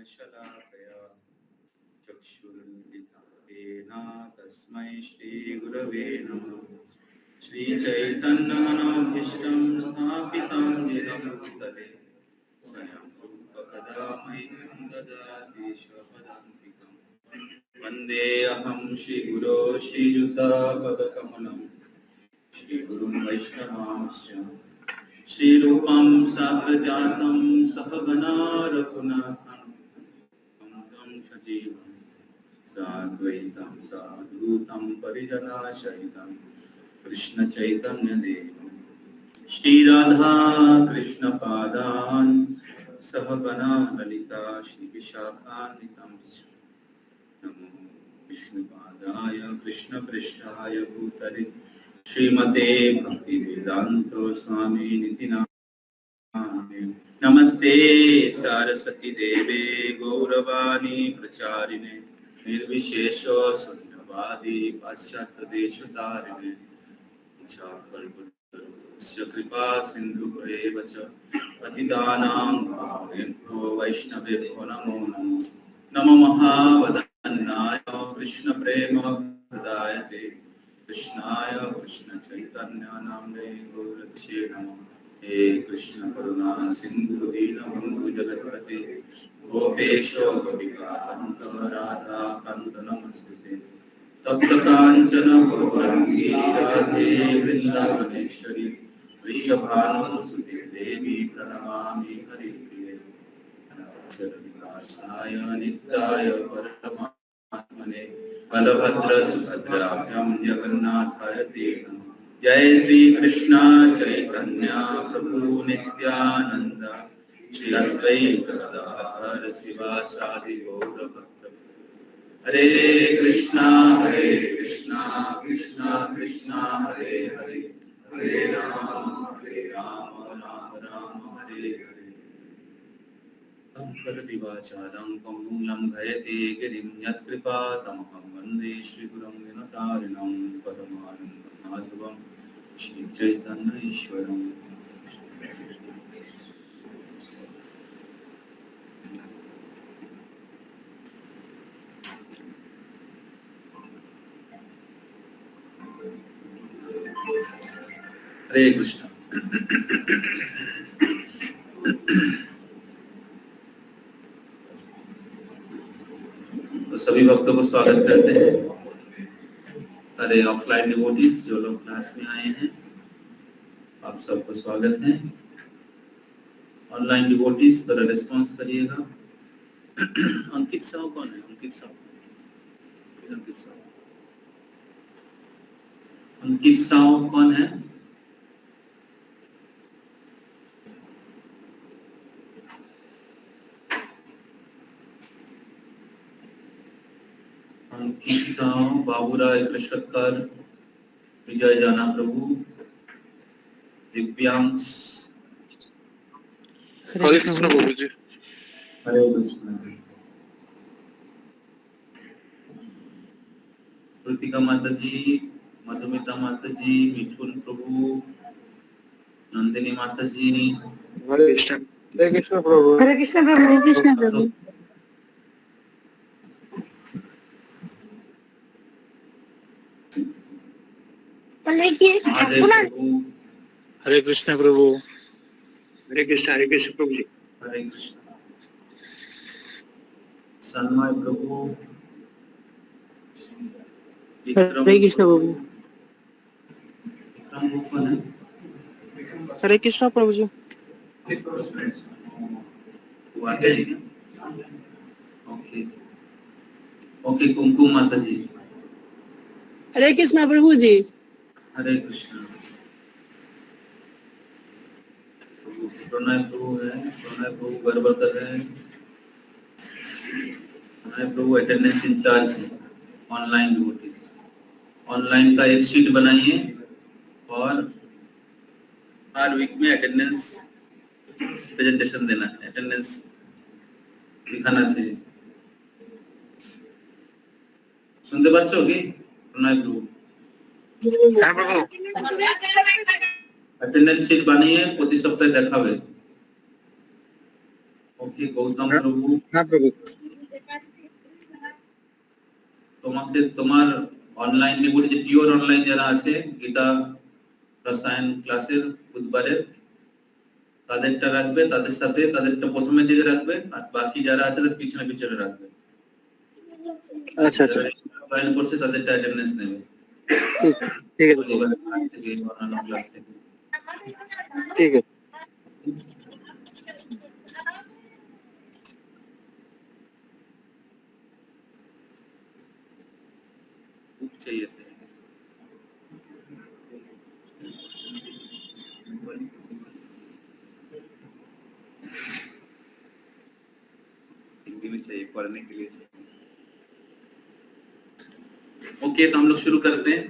ज्ञानशलाकया चक्षुरुन्मिलितं तस्मै श्रीगुरवे नमः। श्रीचैतन्यमनोभीष्टं स्थापितं येन भूतले स्वयं रूपकदा मह्यं ददाति स्वपदान्तिकं। वन्देऽहं श्रीगुरो श्रीयुतापदकमलं श्रीगुरुं वैष्णवांश्च श्रीरूपं साग्रजातं सहगणा रघुनाथं तं सजीवं साद्वैतं साधूतं परिजनसहितं कृष्णचैतन्यदेवं श्रीराधा कृष्णपादान् सहगणा ललिता श्रीविशाखान्वितं नमो विष्णुपादाय कृष्णपृष्ठाय भूतले श्रीमते भक्तिवेदांतो स्वामी निधि नामिने। नमस्ते सरस्वती देवे गौरवाणी प्रचारिणे निर्विशेष शून्यवादी पाश्चात्य देशतारिणे कल्पतरुस्य कृपा सिन्धुभ्येव च पतितानां पावनेभ्यो वैष्णवेभ्यो नमो नमो। नमो महावदन्नाय कृष्ण प्रेम प्रदायते कृष्णाय कृष्ण चैतन्य नामने गौरक्षे नमः। हे कृष्ण करुणा सिंधु दीनबंधु जगत्पते गोपेशो गोपिकान्त राधा कान्त नमस्ते। तप्त कांचन गौरांगी राधे वृंदावनेश्वरी वृषभानुसुते देवी प्रणमामि हरिप्रिये। विकासाय नित्याय परमात्मने बलभद्र सुभद्राभ्यां जगन्नाथाय ते नमः। जय श्री कृष्ण चैतन्य प्रभु नित्यानंद श्री अद्वैत गदाधर शिवासादि गौर भक्त। हरे कृष्णा कृष्णा कृष्णा हरे हरे हरे राम राम राम हरे हरे। दिवाचालं पङ्गुं लङ्घयते गिरिं यत्कृपातमहं वन्दे श्रीगुरुं विनुतारिणं परमानन्दमाधवं श्रीचैतन्यईश्वरम्। हरे कृष्ण। तो सभी भक्तों को स्वागत करते हैं। सारे ऑफलाइन डिवोटीज जो लोग क्लास में आए हैं आप सबको स्वागत है। ऑनलाइन डिवोटीज थोड़ा रिस्पॉन्स करिएगा। अंकित साहू कौन है? अंकित साहू कौन है? अंकित अच्छा, बाबूराय कृष्णकर, विजय जाना प्रभु, दिव्यांश, हरे कृष्ण प्रभु जी। हरे कृष्ण। कृतिका माता जी, मधुमिता माता जी, मिथुन प्रभु, नंदिनी माता जी, हरे कृष्ण प्रभु। हरे कृष्ण प्रभु। हरे कृष्ण प्रभु। महादेव प्रभु, हरे कृष्ण प्रभु। हरे कृष्ण प्रभु जी। हरे कृष्ण। सन्मय प्रभु, विक्रम हरे कृष्ण प्रभु। विक्रम प्रभु कौन है? हरे कृष्ण प्रभु जी। वो आते हैं क्या? Okay okay. कुमकुम माता जी, हरे कृष्ण प्रभु जी। हरे कृष्ण। प्रणय प्रभु है, प्रणय प्रभु गड़बड़ कर रहे हैं। प्रणय प्रभु अटेंडेंस इंचार्ज है ऑनलाइन नोटिस। ऑनलाइन का एक शीट बनाइए और हर वीक में अटेंडेंस प्रेजेंटेशन देना है, अटेंडेंस दिखाना चाहिए। सुनते पाচ্ছ কি? প্রণয় প্রভু, হ্যাঁ প্রভু। অ্যাটেন্ডেন্স শিট বানিয়ে প্রতি সপ্তাহে দেখাবে। ওকে গৌতম প্রভু, হ্যাঁ প্রভু। তোমাকে তোমার অনলাইন ডিভোটি যে পিওর অনলাইন যারা আছে গীতা রসায়ন ক্লাসের বুধবারের, তাদেরটা রাখবে, তাদের সাথে তাদেরটা প্রথমের দিকে রাখবে, আর বাকি যারা আছে তাদের পিছনে পিছনে রাখবে। আচ্ছা আচ্ছা, জয়েন করছে তাদেরটা অ্যাটেন্ডেন্স নেবে। ঠিক আছে শনিবারের ক্লাস থেকে, অন্যান্য ক্লাস থেকে। ঠিক আছে। बुक चाहिए थे। हिंदी में चाहिए, पढ़ने के लिए चाहिए। ओके, तो हम लोग शुरू करते हैं।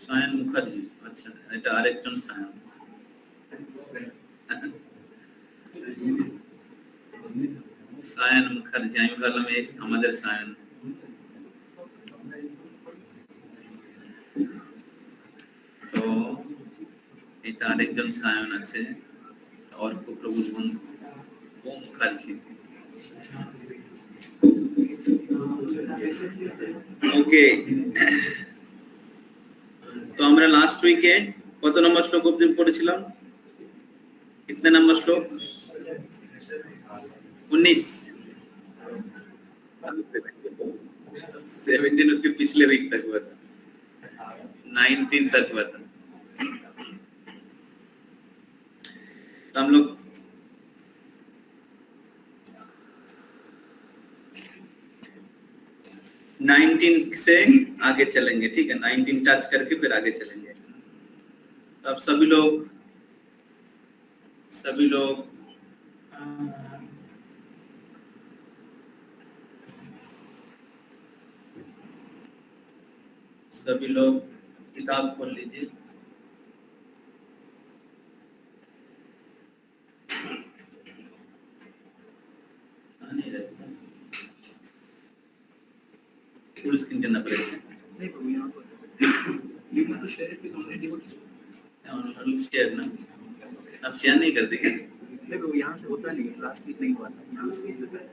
सायन मुखर्जी, अच्छा এটা আরেকজন সায়ন। সায়ন মুখার্জি, আমি ভাবলাম এই আমাদের সায়ন। তো এটা আরেকজন সায়ন আছে, অর্ক প্রভুর বন্ধু ওম মুখার্জি। ওকে, তো আমরা লাস্ট উইকে কত নম্বর শ্লোক অবধি পড়েছিলাম? कितने नंबर श्लोक? 19। 17 उसके पिछले वीक तक हुआ था, 19 तक हुआ था। तो हम लोग नाइनटीन से आगे चलेंगे, ठीक है? 19 टच करके फिर आगे चलेंगे। तो अब सभी लोग किताब खोल लीजिए। फुल स्क्रीन करना पड़ेगा। नहीं प्रभु, यहाँ पर you want to share it with only devotees. Share ना, आप शेयर नहीं करते क्या? नहीं प्रभु, यहाँ से होता नहीं, लास्ट वीक नहीं हुआ था, यहाँ से होता है।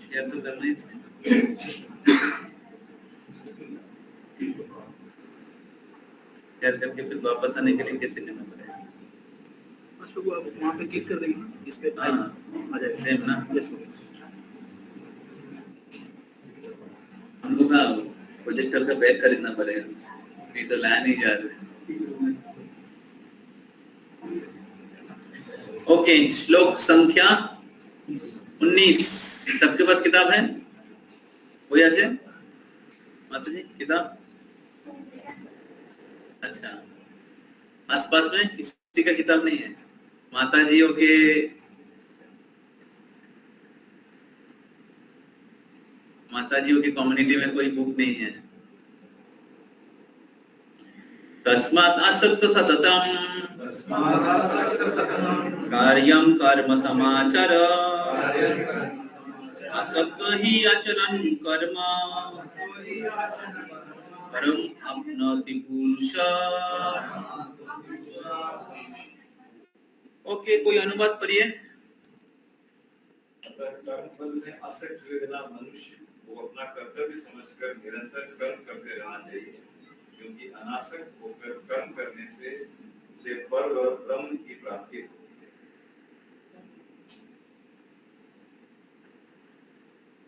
शेयर तो करना ही चाहिए। शेयर करके फिर वापस आने के लिए कैसे करना पड़ेगा? बस प्रभु आप वहाँ पे क्लिक कर देंगे ना, इस पे आ जाए सेम ना। यस प्रभु। हमको ना प्रोजेक्टर का बैग खरीदना पड़ेगा, नहीं तो लाया नहीं जा रहे। ओके, श्लोक संख्या 19। सबके पास किताब है? कोई ऐसे माता जी किताब? अच्छा, आसपास में किसी का किताब नहीं है? माता जियों के माताजियों की कम्युनिटी में कोई बुक नहीं है। तस्मात् आसक्त सततम कार्यं कर्म समाचर आसक्त ही आचरण कर्म परम अपनोति पुरुष। ओके, कोई अनुवाद पढ़िए। कर्मफल में आसक्त हुए बिना मनुष्य को अपना कर्तव्य समझकर निरंतर कर्म करते रहना चाहिए, क्योंकि अनासक्त होकर कर्म करने से उसे पर और ब्रह्म की प्राप्ति होती है।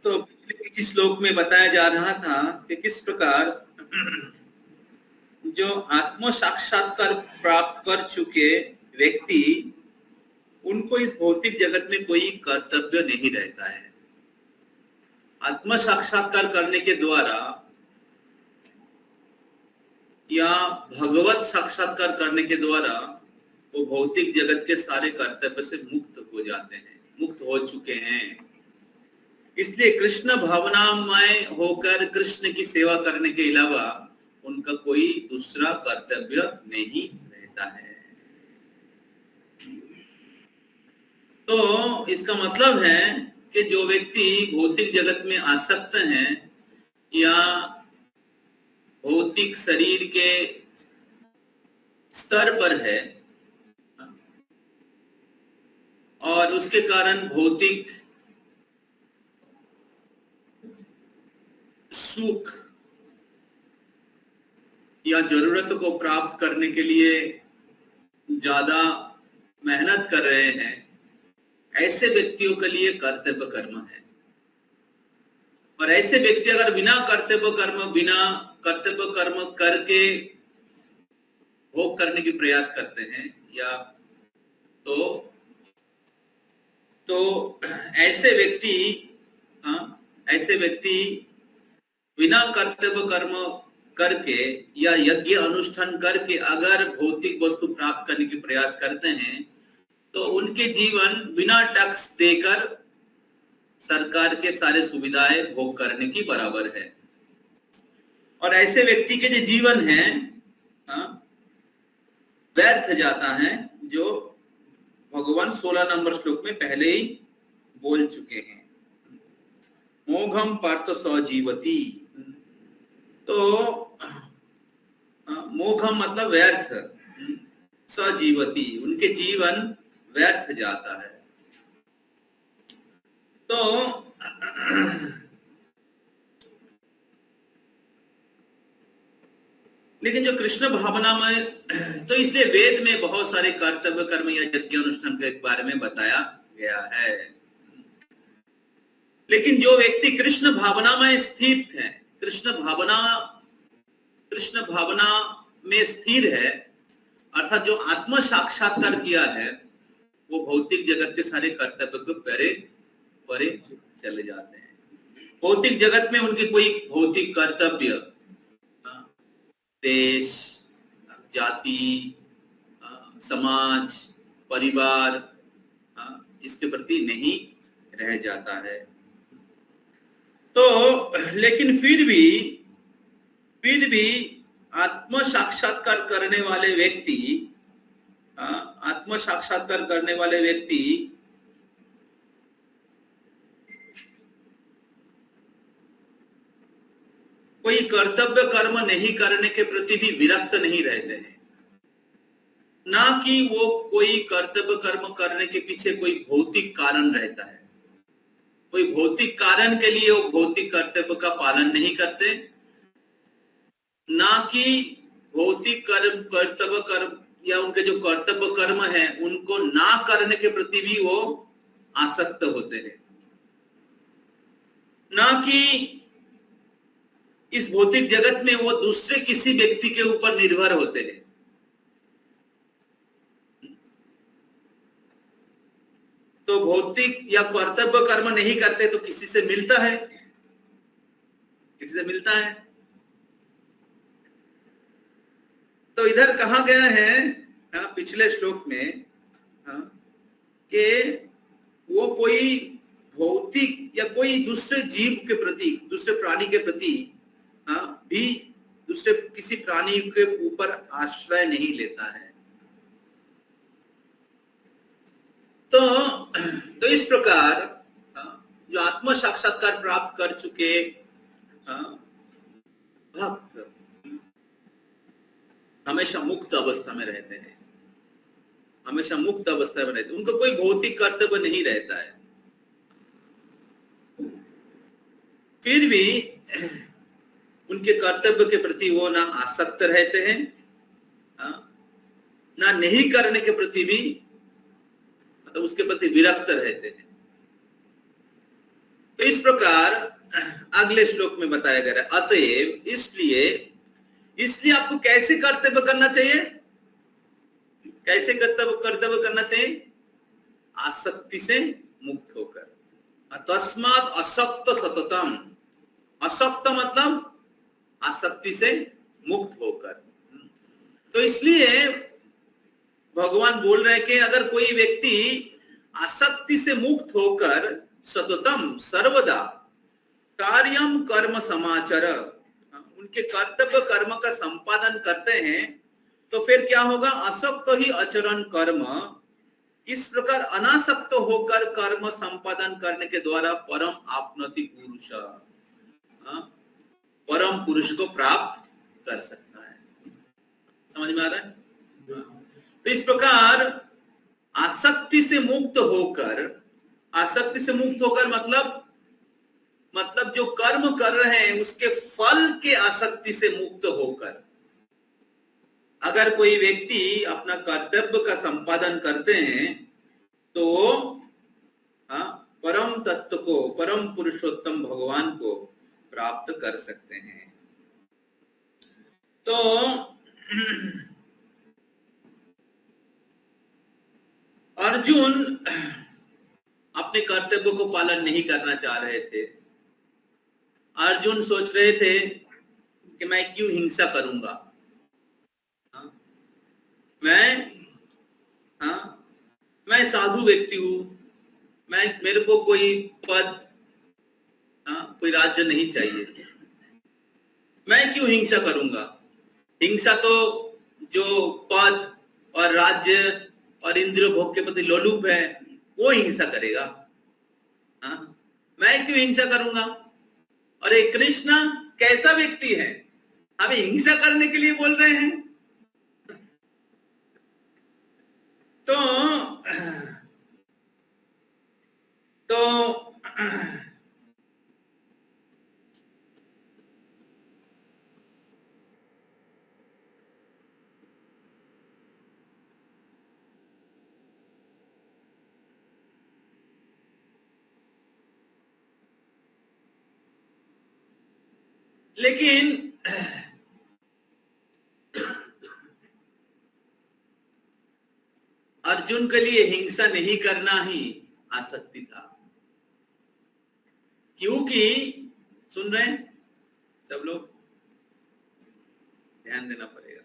तो पिछले किसी श्लोक में बताया जा रहा था कि किस प्रकार जो आत्म साक्षात्कार प्राप्त कर चुके व्यक्ति, उनको इस भौतिक जगत में कोई कर्तव्य नहीं रहता है। आत्म साक्षात्कार करने के द्वारा या भगवत साक्षात्कार करने के द्वारा वो भौतिक जगत के सारे कर्तव्य से मुक्त हो जाते हैं, मुक्त हो चुके हैं। इसलिए कृष्ण भावनामय होकर कृष्ण की सेवा करने के अलावा उनका कोई दूसरा कर्तव्य नहीं रहता है। तो इसका मतलब है कि जो व्यक्ति भौतिक जगत में आसक्त हैं या भौतिक शरीर के स्तर पर है और उसके कारण भौतिक सुख या जरूरत को प्राप्त करने के लिए ज्यादा मेहनत कर रहे हैं, ऐसे व्यक्तियों के लिए कर्तव्य कर्म है। और ऐसे व्यक्ति अगर बिना कर्तव्य कर्म करके भोग करने की प्रयास करते हैं या तो ऐसे व्यक्ति बिना कर्तव्य कर्म करके या यज्ञ अनुष्ठान करके अगर भौतिक वस्तु प्राप्त करने की प्रयास करते हैं तो उनके जीवन बिना टैक्स देकर सरकार के सारे सुविधाएं भोग करने की बराबर है। और ऐसे व्यक्ति के जो जीवन है व्यर्थ जाता है, जो भगवान 16 नंबर श्लोक में पहले ही बोल चुके हैं। मोघम पार्थ सजीवती। तो मोघम मतलब व्यर्थ, सजीवती उनके जीवन व्यर्थ जाता है। तो लेकिन जो कृष्ण भावना में, तो इसलिए वेद में बहुत सारे कर्तव्य कर्म या यज्ञ अनुष्ठान के बारे में बताया गया है। लेकिन जो व्यक्ति कृष्ण भावना में स्थित है, कृष्ण भावना में स्थिर है, अर्थात जो आत्म साक्षात्कार किया है, वो भौतिक जगत के सारे कर्तव्य को परे चले जाते हैं। भौतिक जगत में उनके कोई भौतिक कर्तव्य देश, जाति, समाज, परिवार इसके प्रति नहीं रह जाता है। तो लेकिन फिर भी आत्म साक्षात्कार करने वाले व्यक्ति कोई कर्तव्य कर्म नहीं करने के प्रति भी विरक्त नहीं रहते हैं। ना कि वो कोई कर्तव्य कर्म करने के पीछे कोई भौतिक कारण रहता है, कोई भौतिक कारण के लिए वो भौतिक कर्तव्य का पालन नहीं करते, ना कि भौतिक कर्तव्य कर्म या उनके जो कर्तव्य कर्म है उनको ना करने के प्रति भी वो आसक्त होते हैं, ना कि इस भौतिक जगत में वो दूसरे किसी व्यक्ति के ऊपर निर्भर होते हैं। तो भौतिक या कर्तव्य कर्म नहीं करते तो किसी से मिलता है, तो इधर कहा गया है पिछले श्लोक में कि वो कोई भौतिक व्यक्ति या कोई दूसरे जीव के प्रति, दूसरे प्राणी के प्रति भी दूसरे किसी प्राणी के ऊपर आश्रय नहीं लेता है। तो इस प्रकार जो आत्म साक्षात्कार प्राप्त कर चुके भक्त हमेशा मुक्त अवस्था में रहते हैं, हमेशा मुक्त अवस्था में रहते हैं। उनको कोई भौतिक कर्तव्य नहीं रहता है। फिर भी उनके कर्तव्य के प्रति वो ना आसक्त रहते हैं, ना नहीं करने के प्रति भी मतलब उसके प्रति विरक्त रहते हैं। तो इस प्रकार अगले श्लोक में बताया गया है, अतएव इसलिए आपको कैसे कर्तव्य करना चाहिए, कैसे कर्तव्य करना चाहिए? आसक्ति से मुक्त होकर। तस्मात् असक्त सततम, असक्त मतलब आसक्ति से मुक्त होकर। तो इसलिए भगवान बोल रहे हैं कि अगर कोई व्यक्ति आसक्ति से मुक्त होकर सततम सर्वदा कार्यम कर्म समाचर, उनके कर्तव्य कर्म का संपादन करते हैं, तो फिर क्या होगा? असक्त ही आचरण कर्म, इस प्रकार अनासक्त होकर कर्म संपादन करने के द्वारा परम आपनोति पुरुष, परम पुरुष को प्राप्त कर सकता है। समझ में आ रहा है? तो इस प्रकार आसक्ति से मुक्त होकर, आसक्ति से मुक्त होकर मतलब जो कर्म कर रहे हैं उसके फल के आसक्ति से मुक्त होकर। अगर कोई व्यक्ति अपना कर्तव्य का संपादन करते हैं तो परम तत्व को, परम पुरुषोत्तम भगवान को प्राप्त कर सकते हैं। तो अर्जुन अपने कर्तव्य को पालन नहीं करना चाह रहे थे। अर्जुन सोच रहे थे कि मैं क्यों हिंसा करूंगा, मैं साधु व्यक्ति हूं, मेरे को कोई पद, कोई राज्य नहीं चाहिए, मैं क्यों हिंसा करूंगा? हिंसा तो जो पद और राज्य और इंद्रिय भोग के प्रति लोलुप है वो हिंसा करेगा। मैं क्यों हिंसा करूंगा? अरे कृष्ण कैसा व्यक्ति है, हमें हिंसा करने के लिए बोल रहे हैं? तो लेकिन अर्जुन के लिए हिंसा नहीं करना ही आसक्ति था, क्योंकि सुन रहे हैं सब लोग, ध्यान देना पड़ेगा।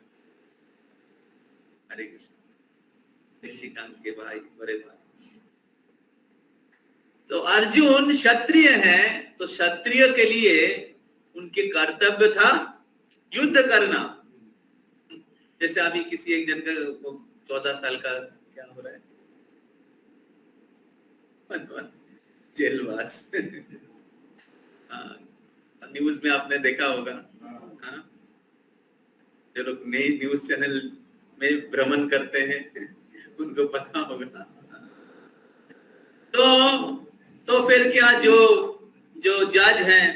हरे कृष्ण। ऋषिकांत के भाई, बड़े भाई। तो अर्जुन क्षत्रिय है, तो क्षत्रिय के लिए उनके कर्तव्य था युद्ध करना। जैसे अभी किसी एक जन का 14 साल का क्या हो रहा है, जेलवास। न्यूज में आपने देखा होगा, जो लोग नई न्यूज चैनल में भ्रमण करते हैं उनको पता होगा। तो फिर क्या जो जज हैं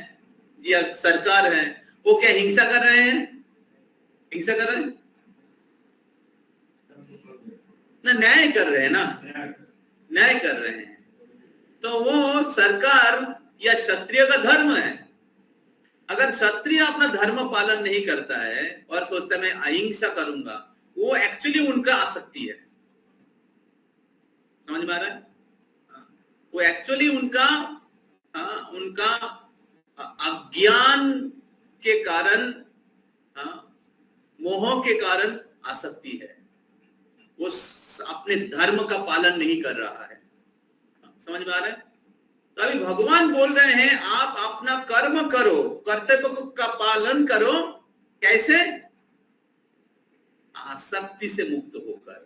या सरकार है वो क्या हिंसा कर रहे हैं? हिंसा कर रहे हैं ना, न्याय कर रहे हैं ना, न्याय कर रहे हैं। तो वो सरकार या क्षत्रिय का धर्म है। अगर क्षत्रिय अपना धर्म पालन नहीं करता है और सोचता है मैं अहिंसा करूंगा, वो एक्चुअली उनका आसक्ति है। समझ में आ रहा है? वो एक्चुअली उनका अज्ञान के कारण, मोह के कारण आसक्ति है। वो अपने धर्म का पालन नहीं कर रहा है। समझ में आ रहा है? तो अभी भगवान बोल रहे हैं आप अपना कर्म करो, कर्तव्य का पालन करो। कैसे? आसक्ति से मुक्त होकर,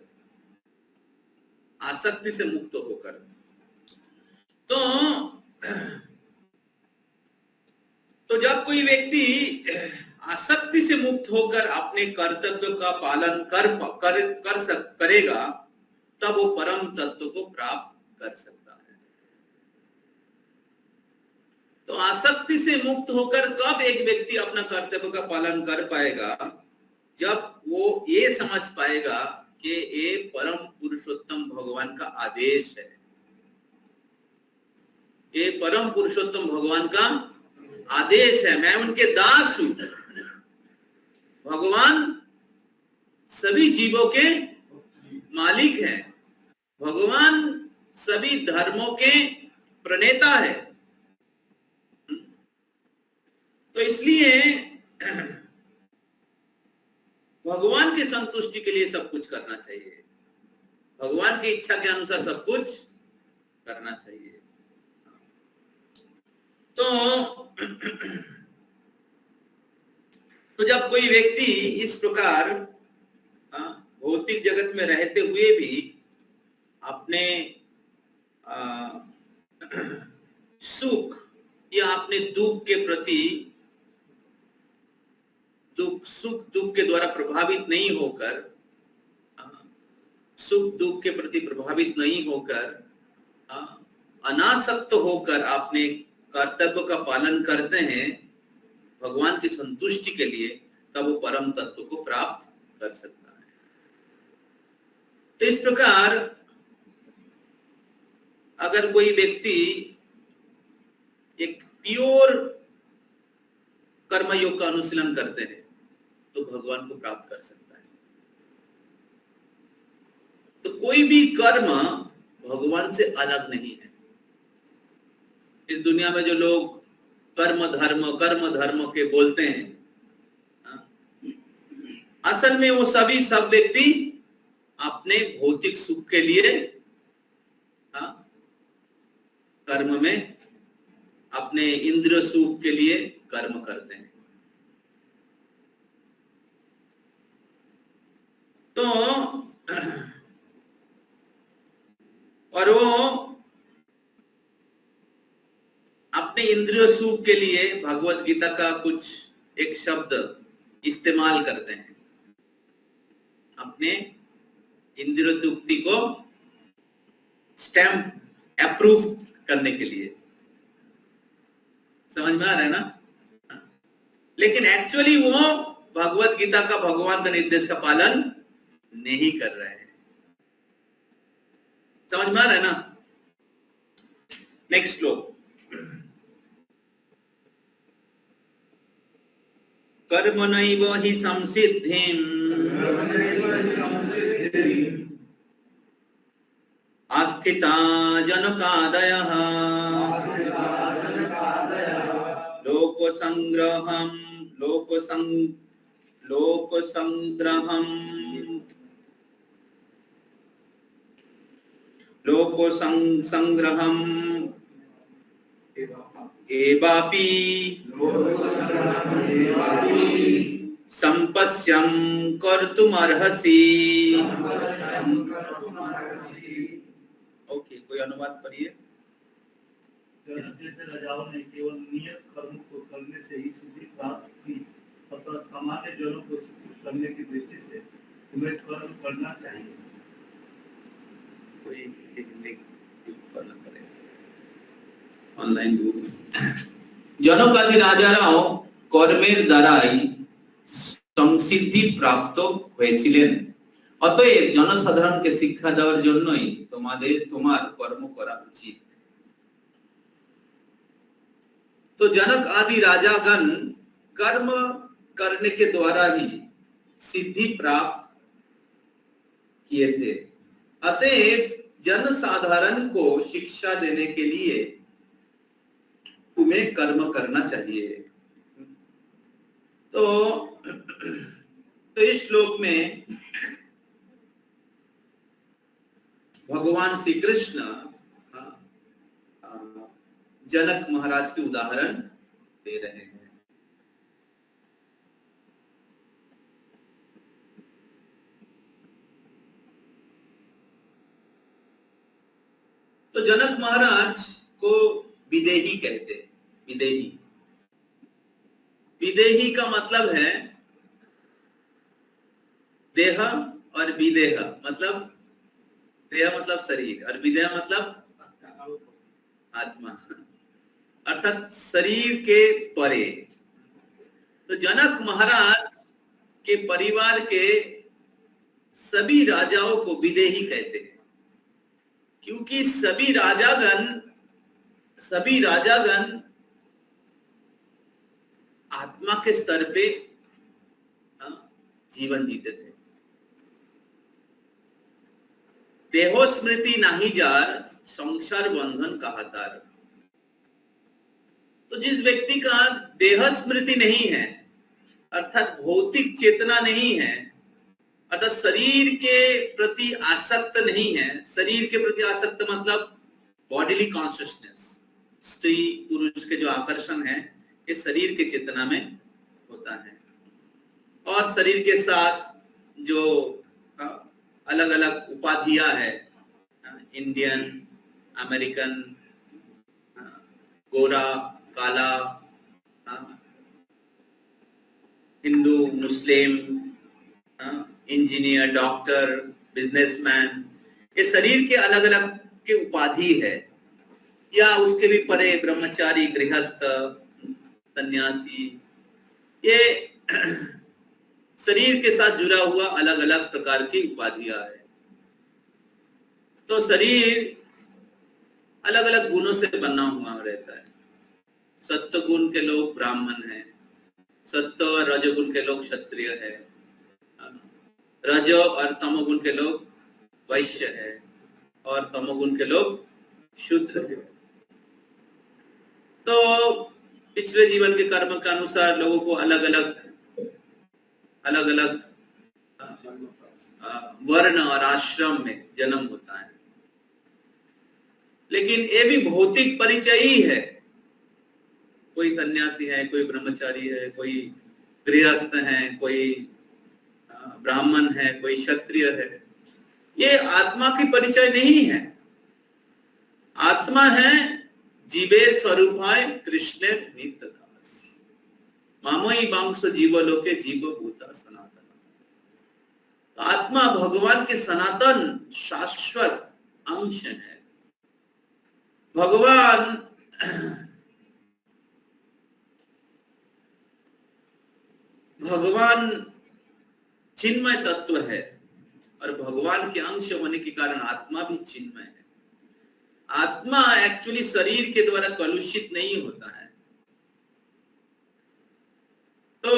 आसक्ति से मुक्त होकर। तो जब कोई व्यक्ति आसक्ति से मुक्त होकर अपने कर्तव्य का पालन करेगा, तब वो परम तत्व को प्राप्त कर सकता है। तो आसक्ति से मुक्त होकर कब एक व्यक्ति अपना कर्तव्य का पालन कर पाएगा? जब वो ये समझ पाएगा कि ये परम पुरुषोत्तम भगवान का आदेश है, ये परम पुरुषोत्तम भगवान का आदेश है, मैं उनके दास हूं। भगवान सभी जीवों के मालिक हैं, भगवान सभी धर्मों के प्रणेता है। तो इसलिए भगवान की संतुष्टि के लिए सब कुछ करना चाहिए, भगवान की इच्छा के अनुसार सब कुछ करना चाहिए। तो जब कोई व्यक्ति इस प्रकार भौतिक जगत में रहते हुए भी अपने सुख या अपने दुख के प्रति, सुख दुख के द्वारा प्रभावित नहीं होकर, सुख दुख के प्रति प्रभावित नहीं होकर, अनासक्त होकर अपने कर्तव्य का पालन करते हैं भगवान की संतुष्टि के लिए, तब वो परम तत्व को प्राप्त कर सकता है। तो इस प्रकार अगर कोई व्यक्ति एक प्योर कर्मयोग का अनुशीलन करते हैं तो भगवान को प्राप्त कर सकता है। तो कोई भी कर्म भगवान से अलग नहीं है। इस दुनिया में जो लोग कर्म धर्म के बोलते हैं, असल में वो सभी सब व्यक्ति अपने भौतिक सुख के लिए कर्म में, अपने इंद्रिय सुख के लिए कर्म करते हैं। तो और वो अपने इंद्रिय सुख के लिए भगवत गीता का कुछ एक शब्द इस्तेमाल करते हैं अपने इंद्रिय तृप्ति को स्टैम्प अप्रूव करने के लिए। समझ में आ रहा है ना? लेकिन एक्चुअली वो भगवत गीता का, भगवान का निर्देश का पालन नहीं कर रहे हैं। समझ में आ रहा है ना? नेक्स्ट श्लोक। कर्मणैव हि संसिद्धिम् आस्थिता जनकादयः लोकसंग्रहम् एवापि संपश्यं कर्तुमर्हसि। ओके, कोई अनुवाद करिए। जैसे राजाओं ने केवल नियत कर्म को करने से ही सिद्धि प्राप्त की, अतः सामान्य जनों को शिक्षित करने की दृष्टि से तुम्हें कर्म करना चाहिए। कोई অনলাইন জনকাদি রাজারাও কর্মের দ্বারাই সংসিদ্ধি প্রাপ্ত হয়েছিলেন, অতএব জনসাধারণকে শিক্ষা দেওয়ার জন্যই তোমার কর্ম করা উচিত। तो जनक आदि राजागण कर्म करने के द्वारा ही सिद्धि प्राप्त किए थे, अतएव जनसाधारण को शिक्षा देने के लिए तुम्हें कर्म करना चाहिए। तो इस श्लोक में भगवान श्री कृष्ण जनक महाराज के उदाहरण दे रहे हैं। तो जनक महाराज को विदेही कहते हैं। विदेही, विदेही का मतलब है देह, और विदेह मतलब देह मतलब शरीर, और विदेह मतलब आत्मा, अर्थात शरीर के परे। तो जनक महाराज के परिवार के सभी राजाओं को विदेही कहते हैं, क्योंकि सभी राजागण आत्मा के स्तर पे जीवन जीते थे। देहो स्मृति नाही जार, संसार बंधन कहातार। तो जिस व्यक्ति का देह स्मृति नहीं है, अर्थात भौतिक चेतना नहीं है, अर्थात शरीर के प्रति आसक्त नहीं है। शरीर के प्रति आसक्त मतलब बॉडीली कॉन्शियसनेस, स्त्री पुरुष के जो आकर्षण है ये शरीर के चेतना में होता है। और शरीर के साथ जो अलग अलग उपाधियां है, इंडियन, अमेरिकन, गोरा, काला, हिंदू, मुस्लिम, इंजीनियर, डॉक्टर, बिजनेसमैन, ये शरीर के अलग अलग के उपाधि है। या उसके भी परे ब्रह्मचारी, गृहस्थ, सन्यासी, ये शरीर के साथ जुड़ा हुआ अलग अलग प्रकार की उपाधियां है। तो शरीर अलग अलग गुणों से बना हुआ रहता है। सत्व गुण के लोग ब्राह्मण हैं, सत्व और रजोगुण के लोग क्षत्रिय है, रजो और तमोगुण के लोग वैश्य है, और तमोगुण के लोग शूद्र है। तो पिछले जीवन के कर्म के अनुसार लोगों को अलग अलग वर्ण और आश्रम में जन्म होता है। लेकिन ये भी भौतिक परिचय ही है। कोई सन्यासी है, कोई ब्रह्मचारी है, कोई गृहस्थ है, कोई ब्राह्मण है, कोई क्षत्रिय है। ये आत्मा की परिचय नहीं है। आत्मा है जीवे स्वरूपाय कृष्ण नित्य दास, मामोई वांश जीवलोके जीव भूता सनातन। आत्मा भगवान के सनातन शाश्वत अंश है। भगवान चिन्मय तत्व है, और भगवान के अंश होने के कारण आत्मा भी चिन्मय है। आत्मा एक्चुअली शरीर के द्वारा कलुषित नहीं होता है। तो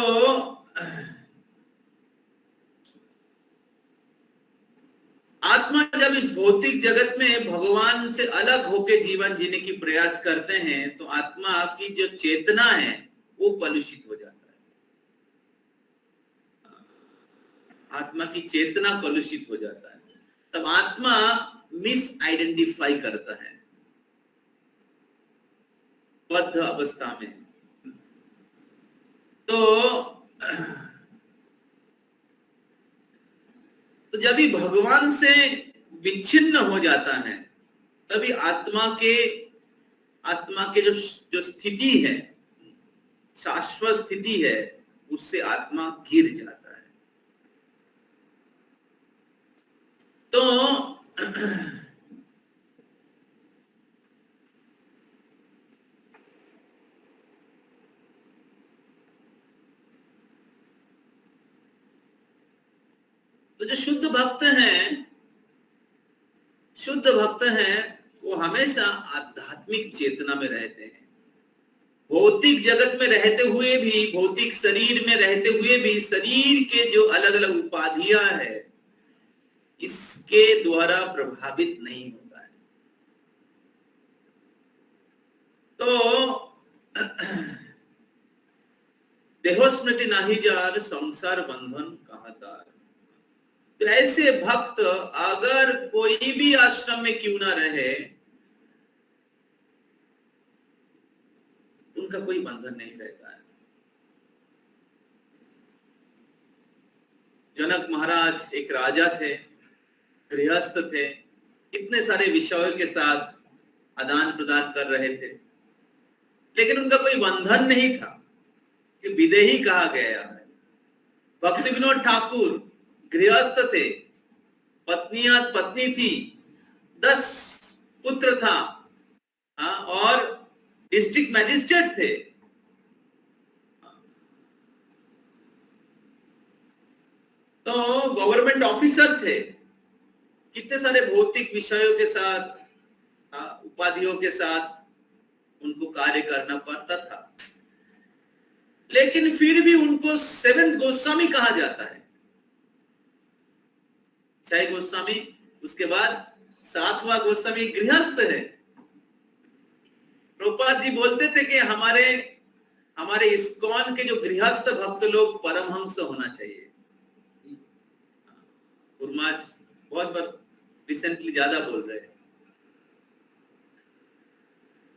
आत्मा जब इस भौतिक जगत में भगवान से अलग होकर जीवन जीने की प्रयास करते हैं, तो आत्मा की जो चेतना है वो कलुषित हो जाता है। आत्मा की चेतना कलुषित हो जाता है। तब आत्मा मिस आइडेंटिफाई करता है बद्ध अवस्था में। तो जब भी भगवान से विच्छिन्न हो जाता है, तभी आत्मा के जो स्थिति है, शाश्वत स्थिति है, उससे आत्मा गिर जाता है। तो जो शुद्ध भक्त हैं वो हमेशा आध्यात्मिक चेतना में रहते हैं। भौतिक जगत में रहते हुए भी, भौतिक शरीर में रहते हुए भी, शरीर के जो अलग अलग उपाधियां है इसके द्वारा प्रभावित नहीं होता है। तो देहोस्मृति नाही जार, संसार बंधन कहातार। तो ऐसे भक्त अगर कोई भी आश्रम में क्यों ना रहे, उनका कोई बंधन नहीं रहता है। जनक महाराज एक राजा थे, गृहस्थ थे, इतने सारे विषयों के साथ आदान प्रदान कर रहे थे, लेकिन उनका कोई बंधन नहीं था, कि विदेही कहा गया है। भक्ति विनोद ठाकुर गृहस्थ थे, पत्नी थी, 10 पुत्र था, और डिस्ट्रिक्ट मैजिस्ट्रेट थे। तो गवर्नमेंट ऑफिसर थे, कितने सारे भौतिक विषयों के साथ, उपाधियों के साथ उनको कार्य करना पड़ता था, लेकिन फिर भी उनको 7th गोस्वामी कहा जाता है। 6 गोस्वामी, उसके बाद 7वां गोस्वामी गृहस्थ है। प्रभुपाद जी बोलते थे कि हमारे इस्कॉन के जो गृहस्थ भक्त लोग परमहंस होना चाहिए। गुरुमाज बहुत बार रिसेंटली ज्यादा बोल रहे हैं।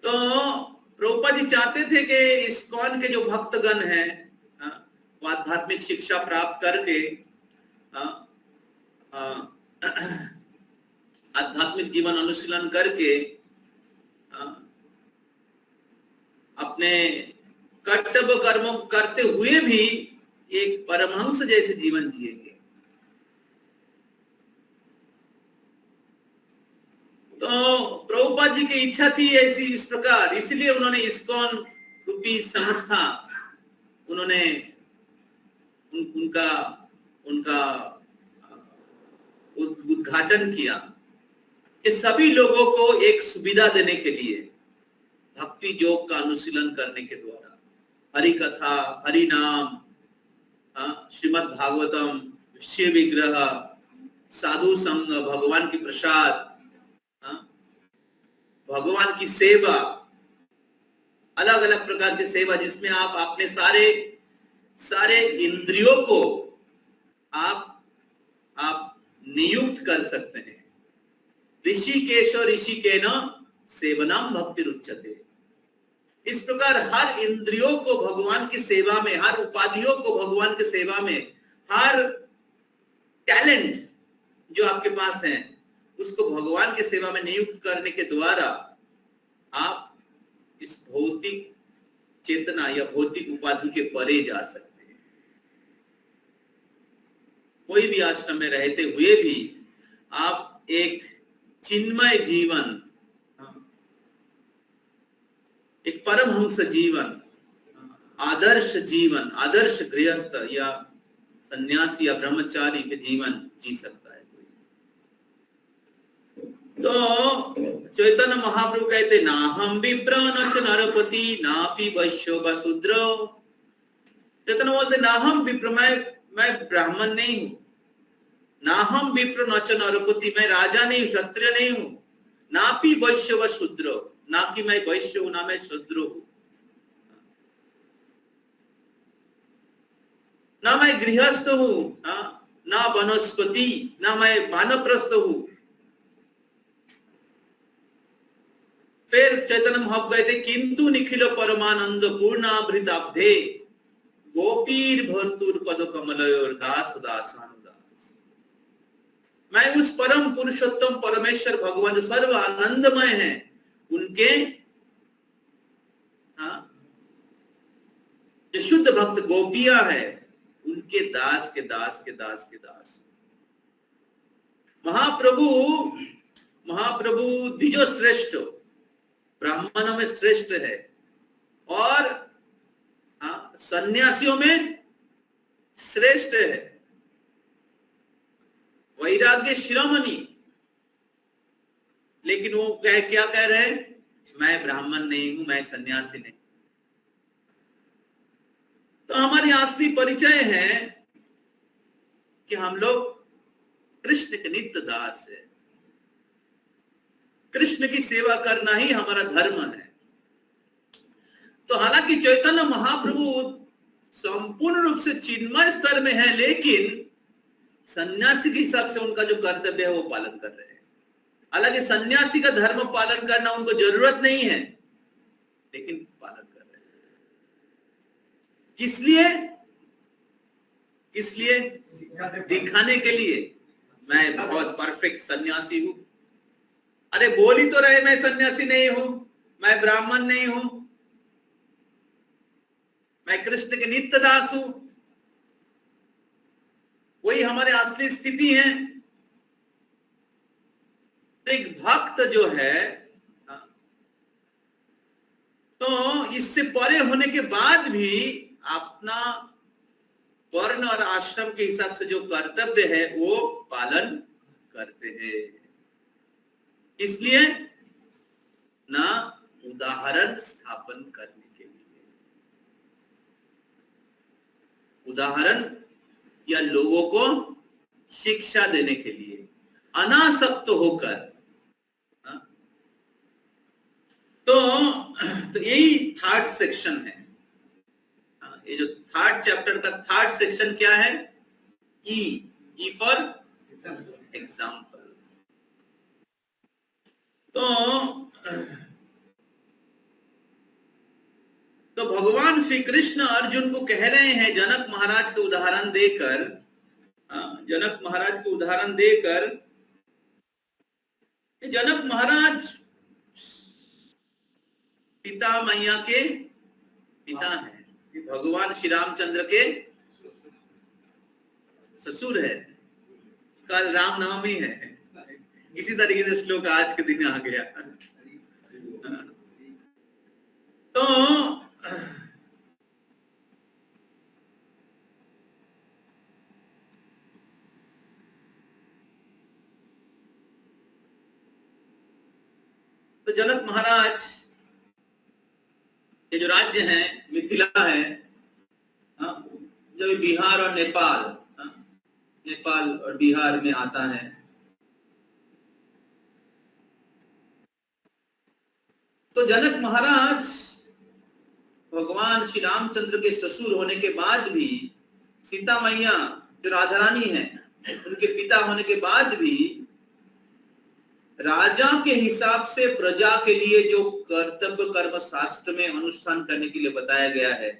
तो प्रभुपाद जी चाहते थे कि इस्कॉन के जो भक्तगण हैं, वो आध्यात्मिक शिक्षा प्राप्त करके आध्यात्मिक जीवन अनुशीलन करके अपने कर्तव्य कर्मों करते हुए भी एक परमहंस जैसे जीवन जिएंगे। तो प्रभुपाद जी की इच्छा थी ऐसी, इस प्रकार, इसलिए उन्होंने इस्कॉन रूपी संस्था उन्होंने उनका उद्घाटन किया कि सभी लोगों को एक सुविधा देने के लिए भक्ति योग का अनुशीलन करने के द्वारा हरि कथा, हरि नाम, श्रीमद् भागवतम, शिव विग्रह, साधु संग, भगवान की प्रसाद, भगवान की सेवा, अलग अलग प्रकार की सेवा, जिसमें आप अपने सारे इंद्रियों को आप नियुक्त कर सकते हैं। ऋषिकेश ऋषिकेन सेवनम भक्ति रुच्यते। इस प्रकार हर इंद्रियों को भगवान की सेवा में, हर उपाधियों को भगवान की सेवा में, हर टैलेंट जो आपके पास है उसको भगवान की सेवा में नियुक्त करने के द्वारा आप इस भौतिक चेतना या भौतिक उपाधि के परे जा सकते हैं। कोई भी आश्रम में रहते हुए भी आप एक चिन्मय जीवन, एक परमहंस जीवन, आदर्श जीवन, आदर्श गृहस्थ या सन्यासी या ब्रह्मचारी के जीवन जी सकता है। तो चैतन्य महाप्रभु कहते, ना हम विप्र न च नरपति नापि वैश्य व शूद्र। चैतन्य बोलते, ना हम विप्र, मैं ब्राह्मण नहीं हूं, ना हम विप्र न च नरपति, मैं राजा नहीं हूं, क्षत्रिय नहीं हूं, नापि वैश्य व शूद्र, ना कि मैं वैश्य हूं, ना मैं शूद्र हूं, ना मैं गृहस्थ हूं, ना वनस्पति, ना मैं वानप्रस्थ हूं। फिर चैतन्य महाप्रभु कहते, किंतु निखिल परमानंद पूर्णाभृताब्धे गोपीर भर्तुर पद कमलयोर दास दासानुदास। मैं उस परम पुरुषोत्तम परमेश्वर भगवान जो सर्व आनंदमय है, उनके जो शुद्ध भक्त गोपियां है, उनके दास के दास के दास के दास। महाप्रभु द्विजो श्रेष्ठ, ब्राह्मणों में श्रेष्ठ है, और सन्यासियों में श्रेष्ठ है। वैराग्य शिरोमणि, लेकिन वो क्या कह रहे हैं, मैं ब्राह्मण नहीं हूं, मैं सन्यासी नहीं। तो हमारी असली परिचय है कि हम लोग कृष्ण के नित्य दास है। कृष्ण की सेवा करना ही हमारा धर्म है। तो हालांकि चैतन्य महाप्रभु संपूर्ण रूप से चिन्मय स्तर में है, लेकिन सन्यासी के हिसाब से उनका जो कर्तव्य है वो पालन कर रहे हैं। हालांकि सन्यासी का धर्म पालन करना उनको जरूरत नहीं है, लेकिन पालन कर रहे हैं। किस लिए? दिखाने के लिए मैं बहुत परफेक्ट सन्यासी हूं। अरे बोल ही तो रहे मैं सन्यासी नहीं हूं, मैं ब्राह्मण नहीं हूं, मैं कृष्ण के नित्य दास हूं। वही हमारे असली स्थिति है। तो एक भक्त जो है, तो इससे परे होने के बाद भी अपना वर्ण और आश्रम के हिसाब से जो कर्तव्य है वो पालन करते हैं। इसलिए ना उदाहरण स्थापन करने के लिए, उदाहरण या लोगों को शिक्षा देने के लिए अनासक्त होकर, तो यही थर्ड सेक्शन है। ये जो थर्ड चैप्टर का थर्ड सेक्शन क्या है? E for example. तो भगवान श्री कृष्ण अर्जुन को कह रहे हैं जनक महाराज के उदाहरण देकर, जनक महाराज के उदाहरण देकर, जनक महाराज सीता मैया के पिता हैं, भगवान श्री रामचंद्र के ससुर है। कल रामनवमी है, इसी तरीके से श्लोक आज के दिन आ गया। तो जनक महाराज, ये जो राज्य है मिथिला है, जो बिहार और नेपाल, नेपाल और बिहार में आता है, तो जनक महाराज भगवान श्री रामचंद्र के ससुर होने के बाद भी, सीता मैया जो राधा रानी है उनके पिता होने के बाद भी, राजा के हिसाब से प्रजा के लिए जो कर्तव्य कर्म शास्त्र में अनुष्ठान करने के लिए बताया गया है,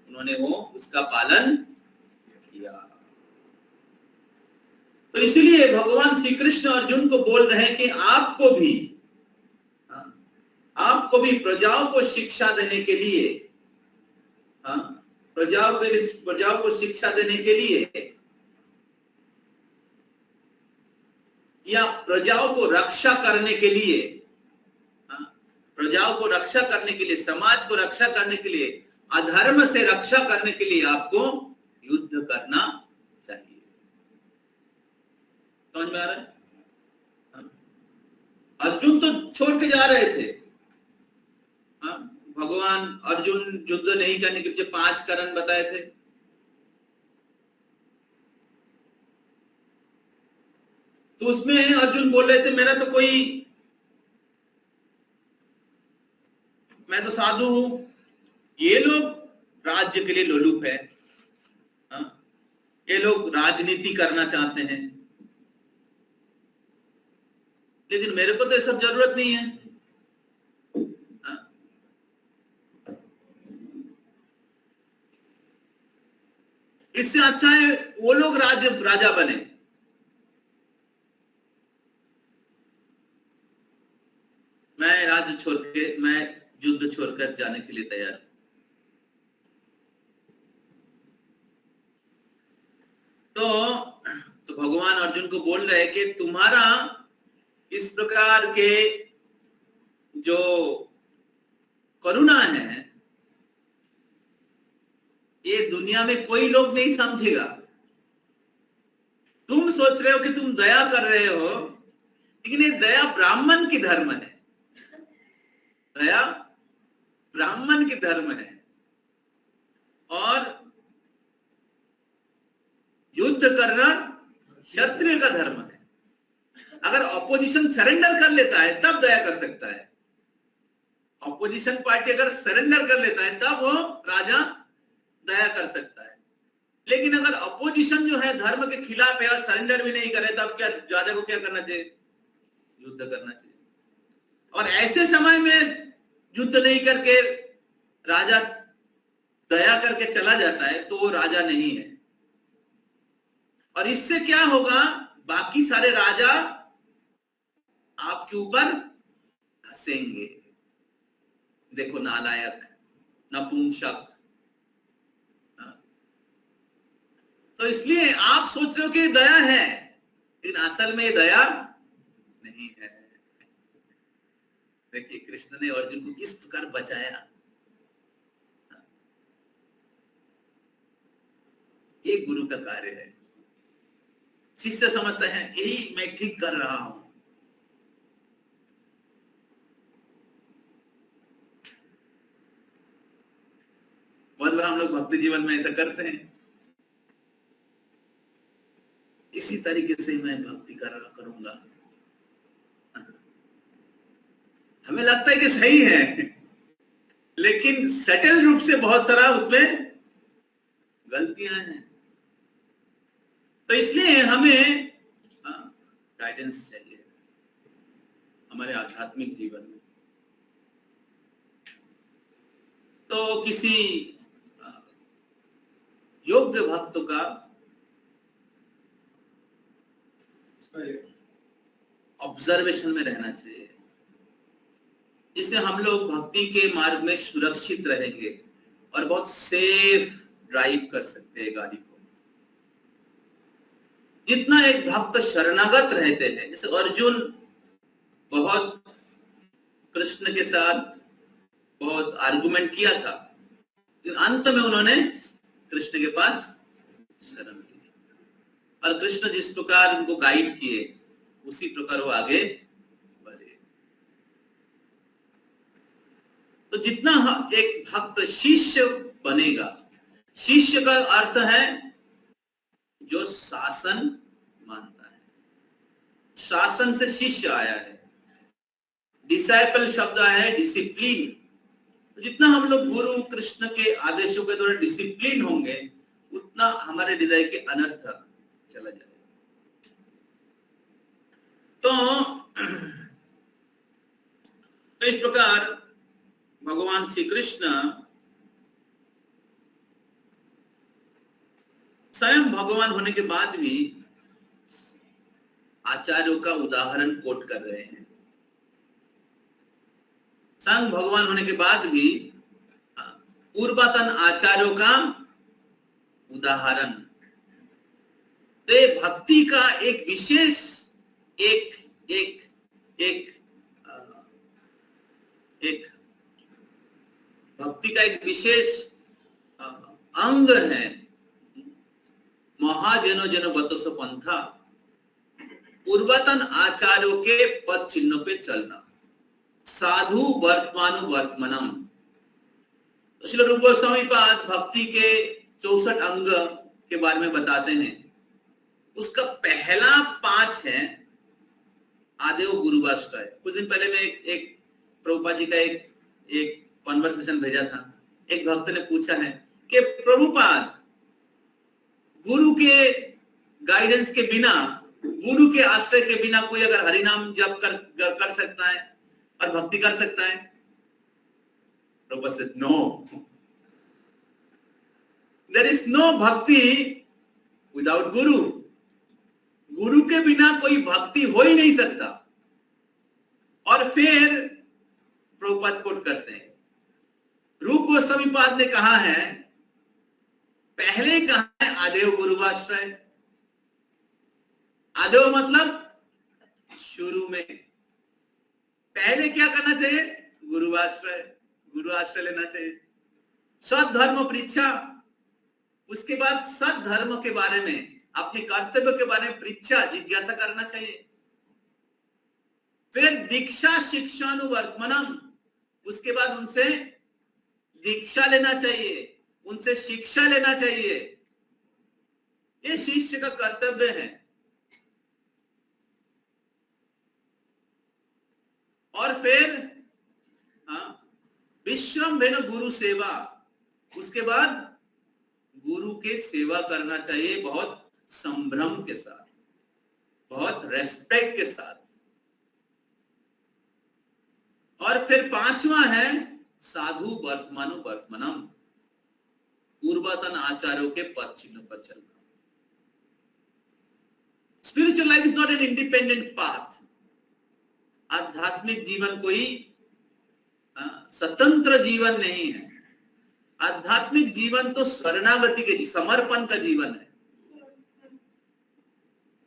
उन्होंने वो उसका पालन किया। तो इसलिए भगवान श्री कृष्ण अर्जुन को बोल रहे हैं कि आपको भी प्रजाओं को शिक्षा देने के लिए, प्रजाओं को शिक्षा देने के लिए या प्रजाओं को रक्षा करने के लिए, प्रजाओं को रक्षा करने के लिए, समाज को रक्षा करने के लिए, अधर्म से रक्षा करने के लिए आपको युद्ध करना चाहिए। समझ में आ रहा है? अर्जुन तो छोड़ के जा रहे थे। भगवान अर्जुन युद्ध नहीं करने के पीछे 5 कारण बताए थे। तो उसमें अर्जुन बोल रहे थे मैं तो साधु हूं, ये लोग राज्य के लिए लोलुप है, ये लोग राजनीति करना चाहते हैं, लेकिन मेरे को तो ये सब जरूरत नहीं है। इससे अच्छा है वो लोग राजा बने। मैं राज्य छोड़ के, मैं युद्ध छोड़कर जाने के लिए तैयार। तो भगवान अर्जुन को बोल रहे हैं कि तुम्हारा इस प्रकार के जो करुणा है, ये दुनिया में कोई लोग नहीं समझेगा। तुम सोच रहे हो कि तुम दया कर रहे हो, लेकिन ये दया ब्राह्मण की धर्म है, दया ब्राह्मण की धर्म है, और युद्ध करना क्षत्रिय का धर्म है। अगर ऑपोजिशन सरेंडर कर लेता है तब दया कर सकता है। ऑपोजिशन पार्टी अगर सरेंडर कर लेता है तब वो राजा दया कर सकता है। लेकिन अगर अपोजिशन जो है धर्म के खिलाफ है और सरेंडर भी नहीं करे, तब क्या राजा को क्या करना चाहिए? युद्ध करना चाहिए। और ऐसे समय में युद्ध नहीं करके राजा दया करके चला जाता है तो वो राजा नहीं है। और इससे क्या होगा, बाकी सारे राजा आपके ऊपर हंसेंगे, देखो नालायक, नपुंसक। तो इसलिए आप सोच रहे हो कि दया है, लेकिन असल में दया नहीं है। देखिए कृष्ण ने अर्जुन को किस प्रकार बचाया। ये गुरु का कार्य है। शिष्य समझते हैं यही मैं ठीक कर रहा हूं। बहुत बार हम लोग भक्ति जीवन में ऐसा करते हैं, इसी तरीके से मैं भक्ति करूंगा। हमें लगता है कि सही है, लेकिन सटल रूप से बहुत सारा उसमें गलतियां हैं। तो इसलिए हमें गाइडेंस चाहिए हमारे आध्यात्मिक जीवन में। तो किसी योग्य भक्त का ऑब्जर्वेशन में रहना चाहिए, इससे हम लोग भक्ति के मार्ग में सुरक्षित रहेंगे और बहुत सेफ ड्राइव कर सकते हैं गाड़ी को। जितना एक भक्त शरणागत रहते हैं, जैसे अर्जुन बहुत कृष्ण के साथ बहुत आर्गुमेंट किया था, लेकिन अंत में उन्होंने कृष्ण के पास शरण ली और कृष्ण जिस प्रकार उनको गाइड किए उसी प्रकार वो आगे बढ़े। तो जितना एक भक्त शिष्य बनेगा, शिष्य का अर्थ है जो शासन मानता है, शासन से शिष्य आया है। डिसाइपल शब्द आया है डिसिप्लिन। तो जितना हम लोग गुरु कृष्ण के आदेशों के द्वारा डिसिप्लिन होंगे, उतना हमारे हृदय के अनर्थ चला जाएगा। तो इस प्रकार भगवान श्री कृष्ण स्वयं भगवान होने के बाद भी आचार्यों का उदाहरण कोट कर रहे हैं। स्वयं भगवान होने के बाद भी पूर्वतन आचार्यों का उदाहरण। तो भक्ति का एक विशेष एक भक्ति का एक विशेष अंग है, महाजनो जनो बतसो पंथा, पूर्वतन आचार्यों के पद चिन्हों पे चलना, साधु वर्तमानु वर्तमानम। तो श्री रूप गोस्वामी पाद भक्ति के 64 अंग के बारे में बताते हैं। उसका पहला 5 है आदेव गुरुवाश्रय। कुछ दिन पहले मैं एक प्रभुपाद जी का एक कॉन्वर्सेशन भेजा था। एक भक्त ने पूछा है कि प्रभुपाद, गुरु के गाइडेंस के बिना, गुरु के आश्रय के बिना कोई अगर हरिनाम जप कर सकता है और भक्ति कर सकता है? प्रभुपाद से नो, देयर इज नो भक्ति विदाउट गुरु। गुरु के बिना कोई भक्ति हो ही नहीं सकता। और फिर प्रभुपाद कोट करते हैं, रूप गोस्वामी पाद ने कहा है, पहले कहा है आदेव गुरुवाश्रय। आदेव मतलब शुरू में। पहले क्या करना चाहिए? गुरुवाश्रय, गुरु आश्रय लेना चाहिए। सद्धर्म परीक्षा, उसके बाद सद्धर्म के बारे में, अपने कर्तव्य के बारे में परीक्षा जिज्ञासा करना चाहिए। फिर दीक्षा शिक्षानुवर्तमानम, उसके बाद उनसे दीक्षा लेना चाहिए, उनसे शिक्षा लेना चाहिए। ये शिष्य का कर्तव्य है। और फिर विश्रम्भेन गुरु सेवा, उसके बाद गुरु के सेवा करना चाहिए, बहुत संभ्रम के साथ, बहुत रेस्पेक्ट के साथ। और फिर 5वां है साधु वर्तमानु वर्तमानम, पूर्वतन आचार्यों के पद चिन्हों पर चलना। Spiritual life is not an independent path. आध्यात्मिक जीवन कोई स्वतंत्र जीवन नहीं है। आध्यात्मिक जीवन तो शरणागति के समर्पण का जीवन है।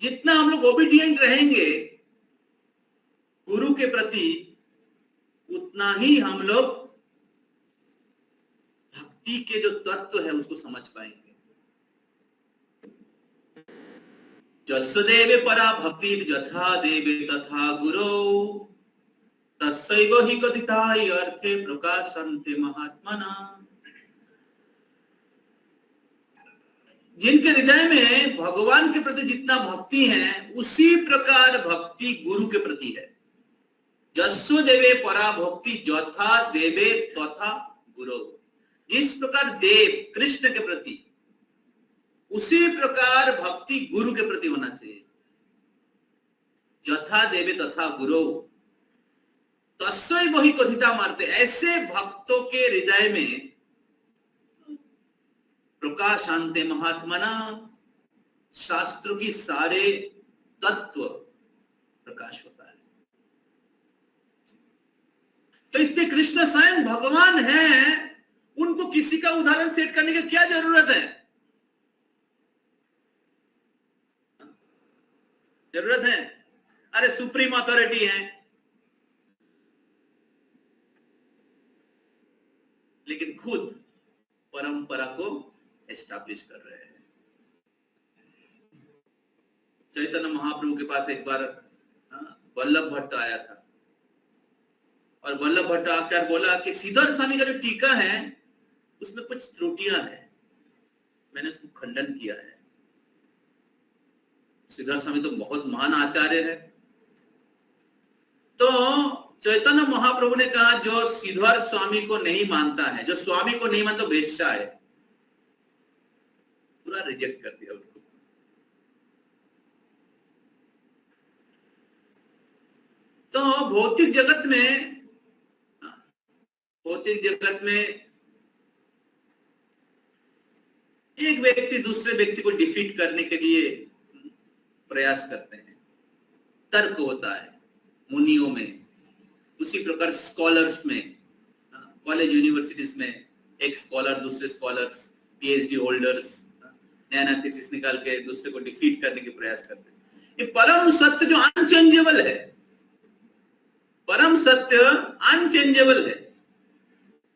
जितना हम लोग ओबीडिएंट रहेंगे गुरु के प्रति, उतना ही हम लोग भक्ति के जो तत्व है उसको समझ पाएंगे। जस्य देवे परा भक्ति यथा देवे तथा गुरौ तस्सैव हि कथिताय अर्थे प्रकाशन्ते महात्मना। जिनके हृदय में भगवान के प्रति जितना भक्ति है उसी प्रकार भक्ति गुरु के प्रति है। जस्सो देवे परा भक्ति यथा देवे तथा गुरु। जिस प्रकार देव कृष्ण के प्रति, उसी प्रकार भक्ति गुरु के प्रति होना चाहिए। यथा देवे तथा गुरु तस्सैव हि कथिता मारते। ऐसे भक्तों के हृदय में प्रकाशान्ते महात्मना, शास्त्रों की सारे तत्व प्रकाश होता है। तो इसलिए कृष्ण स्वयं भगवान है, उनको किसी का उदाहरण सेट करने की क्या जरूरत है? जरूरत है? अरे सुप्रीम अथॉरिटी है, लेकिन खुद परंपरा को एस्टैब्लिश कर रहे हैं। चैतन्य महाप्रभु के पास एक बार वल्लभ भट्ट आया था और वल्लभ भट्ट आकर बोला कि श्रीधर स्वामी का जो टीका है उसमें कुछ त्रुटियां हैं, मैंने उसको खंडन किया है। श्रीधर स्वामी तो बहुत महान आचार्य है। तो चैतन्य महाप्रभु ने कहा जो श्रीधर स्वामी को नहीं मानता है, जो स्वामी को नहीं मानता, वेश्या है। पूरा रिजेक्ट कर दिया उसको। तो भौतिक जगत में एक व्यक्ति दूसरे व्यक्ति को डिफीट करने के लिए प्रयास करते हैं, तर्क होता है मुनियों में। उसी प्रकार स्कॉलर्स में, कॉलेज यूनिवर्सिटीज में एक स्कॉलर दूसरे स्कॉलर्स, पीएचडी होल्डर्स नया थीसिस निकाल के दूसरे को डिफीट करने के प्रयास करते हैं। ये परम सत्य जो अनचेंजेबल है, परम सत्य अनचेंजेबल है,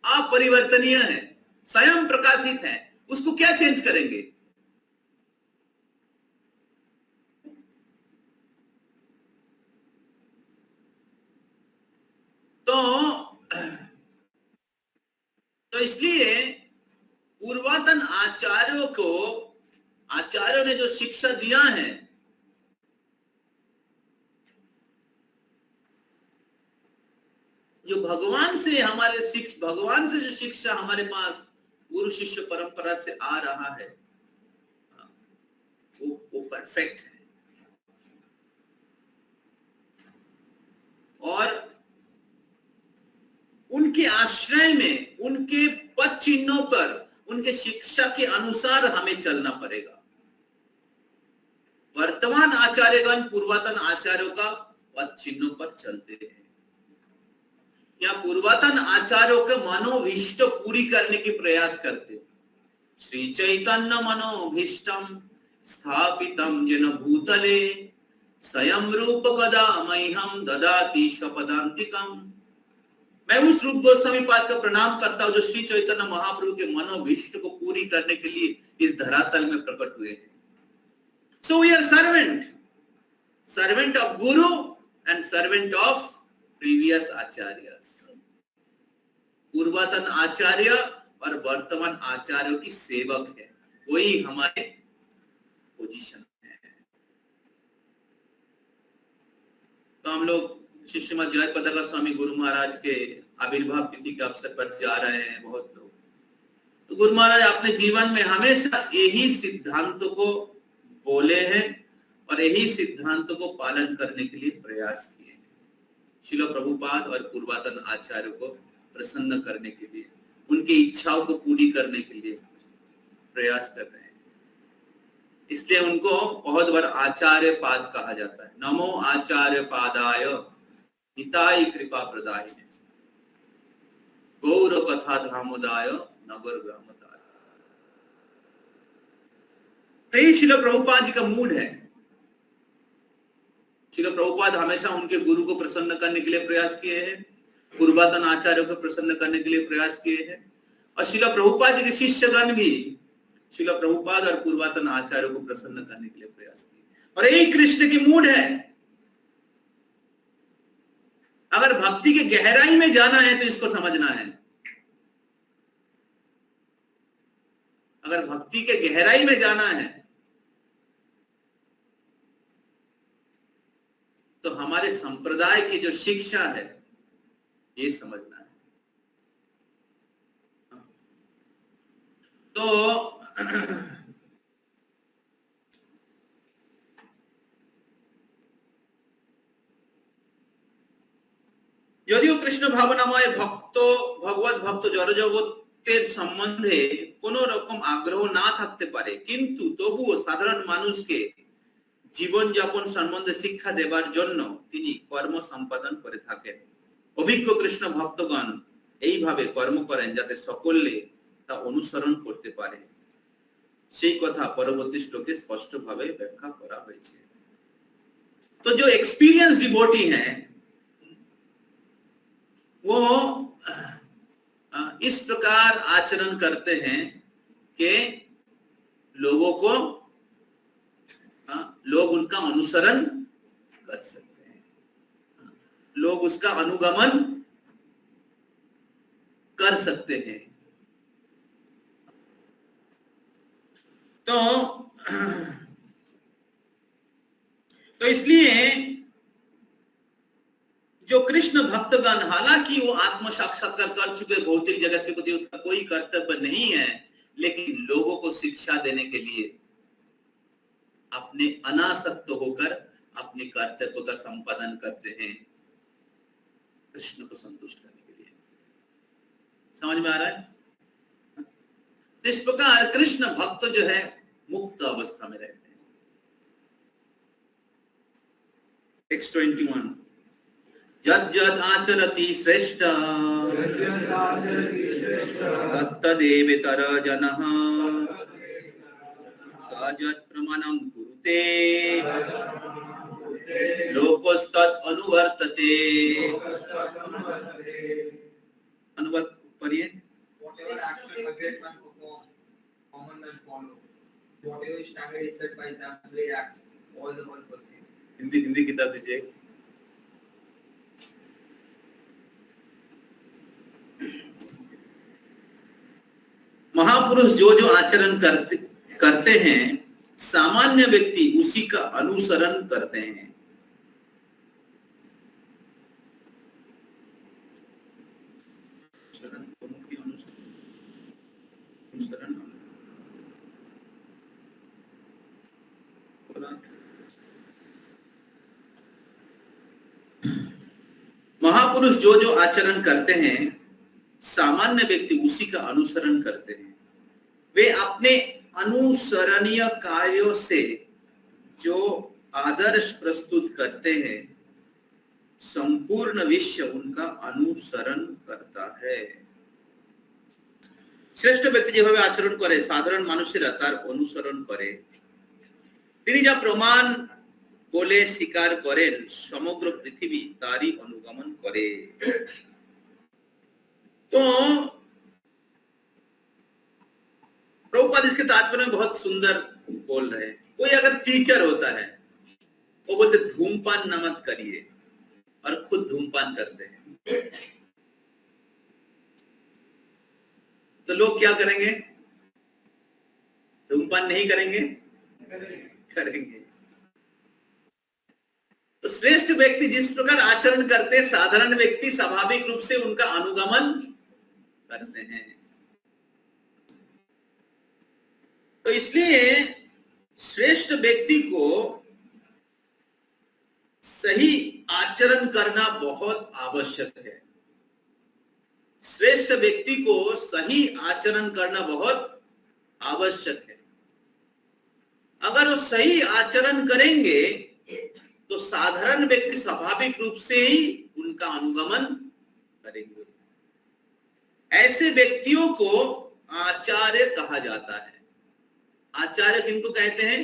अपरिवर्तनीय है, स्वयं प्रकाशित है, उसको क्या चेंज करेंगे? तो इसलिए पूर्वतन आचार्यों ने जो शिक्षा दिया है, जो भगवान से जो शिक्षा हमारे पास गुरु शिष्य परंपरा से आ रहा है, वो परफेक्ट है। और उनके आश्रय में, उनके पद चिन्हों पर, उनके शिक्षा के अनुसार हमें चलना पड़ेगा। वर्तमान आचार्यगण पूर्वतन आचार्यों का पद चिन्हों पर चलते हैं, या पूर्वतन आचार्यों के मनोभीष्ट पूरी करने की प्रयास करते। श्री चैतन्य मनोभीष्टम स्थापितम जन भूतले स्वयं रूप कदा मह्यम ददाति शपदांतिकम। मैं उस रूप गोस्वामी पाद का प्रणाम करता हूं जो श्री चैतन्य महाप्रभु के मनोभीष्ट को पूरी करने के लिए इस धरातल में प्रकट हुए हैं। So we are servant of Guru and servant of previous acharyas. पूर्वतन आचार्य और वर्तमान आचार्यों की सेवक है, वही हमारे पोजीशन है। तो हम लोग श्रीमद जयपताका स्वामी गुरु महाराज के आविर्भाव तिथि के अवसर पर जा रहे हैं बहुत लोग। तो गुरु महाराज अपने जीवन में हमेशा यही सिद्धांतों को बोले हैं और यही सिद्धांतों को पालन करने के लिए प्रयास किए हैं। श्रील प्रभुपाद और पूर्वतन आचार्यों को प्रसन्न करने के लिए, उनकी इच्छाओं को पूरी करने के लिए प्रयास कर रहे हैं। इसलिए उनको बहुत बार आचार्य पाद कहा जाता है। नमो आचार्य पादाय निताय कृपा प्रदाय गौर कथा धामोदाय नगर ग्रामदाय। तो ये श्रील प्रभुपाद जी का मूड है। श्रील प्रभुपाद हमेशा उनके गुरु को प्रसन्न करने के लिए प्रयास किए हैं, पूर्वतन आचार्यों को प्रसन्न करने के लिए प्रयास किए हैं, और श्रील प्रभुपाद जी के शिष्यगण भी श्रील प्रभुपाद और पूर्वतन आचार्यों को प्रसन्न करने के लिए प्रयास किए। और यही कृष्ण की मूड है। अगर भक्ति के गहराई में जाना है तो इसको समझना है। अगर भक्ति के गहराई में जाना है तो हमारे संप्रदाय की जो शिक्षा है ये समझना है। तो যদিও কৃষ্ণ ভাবনাময় ভক্ত ভগবত ভক্ত জড়জগতের সম্বন্ধে কোন রকম আগ্রহ না থাকতে পারে, কিন্তু তবুও সাধারণ মানুষকে জীবনযাপন সম্বন্ধে শিক্ষা দেবার জন্য তিনি কর্ম সম্পাদন করে থাকেন। অভিজ্ঞ কৃষ্ণ ভক্তগণ এইভাবে কর্ম করেন যাতে সকলে তা অনুসরণ করতে পারে। সেই কথা পরবর্তী শ্লোকে স্পষ্টভাবে ব্যাখ্যা করা হয়েছে। तो जो एक्सपीरियंस डिवोटी हैं वो इस प्रकार आचरण करते हैं कि लोगों को लोग उनका अनुसरण कर सकते हैं, लोग उसका अनुगमन कर सकते हैं। तो इसलिए जो कृष्ण भक्तगण, हालांकि वो आत्म साक्षात्कार कर चुके, भौतिक जगत के प्रति उसका कोई कर्तव्य नहीं है, लेकिन लोगों को शिक्षा देने के लिए अपने अनासक्त होकर अपने कर्तव्य का संपादन करते हैं कृष्ण को संतुष्ट करने के लिए। समझ में आ रहा है? इस प्रकार कृष्ण भक्त जो है मुक्त अवस्था में रहते हैं। टेक्स्ट 21 यद यद आचरति श्रेष्ठ तत्तदेवेतर जनः सजत् प्रमाणं कुरुते लोकस्तत् अनुवर्तते। अनुवर्त पढ़िए। Whatever action a great man perform, common men follow. Whatever standard is set by example, he acts. All the world perceive. Hindi किताब दीजिए। महापुरुष जो जो आचरण करते हैं सामान्य व्यक्ति उसी का अनुसरण करते हैं। महापुरुष जो जो आचरण करते हैं सामान्य व्यक्ति उसी का अनुसरण करते हैं। वे अपने अनुसरणीय कार्यों से जो आदर्श प्रस्तुत करते हैं संपूर्ण विश्व उनका अनुसरण करता है। श्रेष्ठ व्यक्ति যেভাবে আচরণ করে সাধারণ মানুষেরা তার অনুসরণ করে। তিনি যা প্রমাণ বলে স্বীকার করেন সমগ্র পৃথিবী তারই অনুগমন করে। तो प्रभुपाद इसके तात्पर्य में बहुत सुंदर बोल रहे हैं। कोई अगर टीचर होता है वो बोलते धूमपान न मत करिए और खुद धूमपान करते हैं, तो लोग क्या करेंगे? धूमपान नहीं करेंगे? करेंगे। तो श्रेष्ठ व्यक्ति जिस प्रकार आचरण करते साधारण व्यक्ति स्वाभाविक रूप से उनका अनुगमन करते हैं। तो इसलिए श्रेष्ठ व्यक्ति को सही आचरण करना बहुत आवश्यक है। श्रेष्ठ व्यक्ति को सही आचरण करना बहुत आवश्यक है। अगर वो सही आचरण करेंगे तो साधारण व्यक्ति स्वाभाविक रूप से ही उनका अनुगमन करेंगे। ऐसे व्यक्तियों को आचार्य कहा जाता है। आचार्य किनको कहते हैं?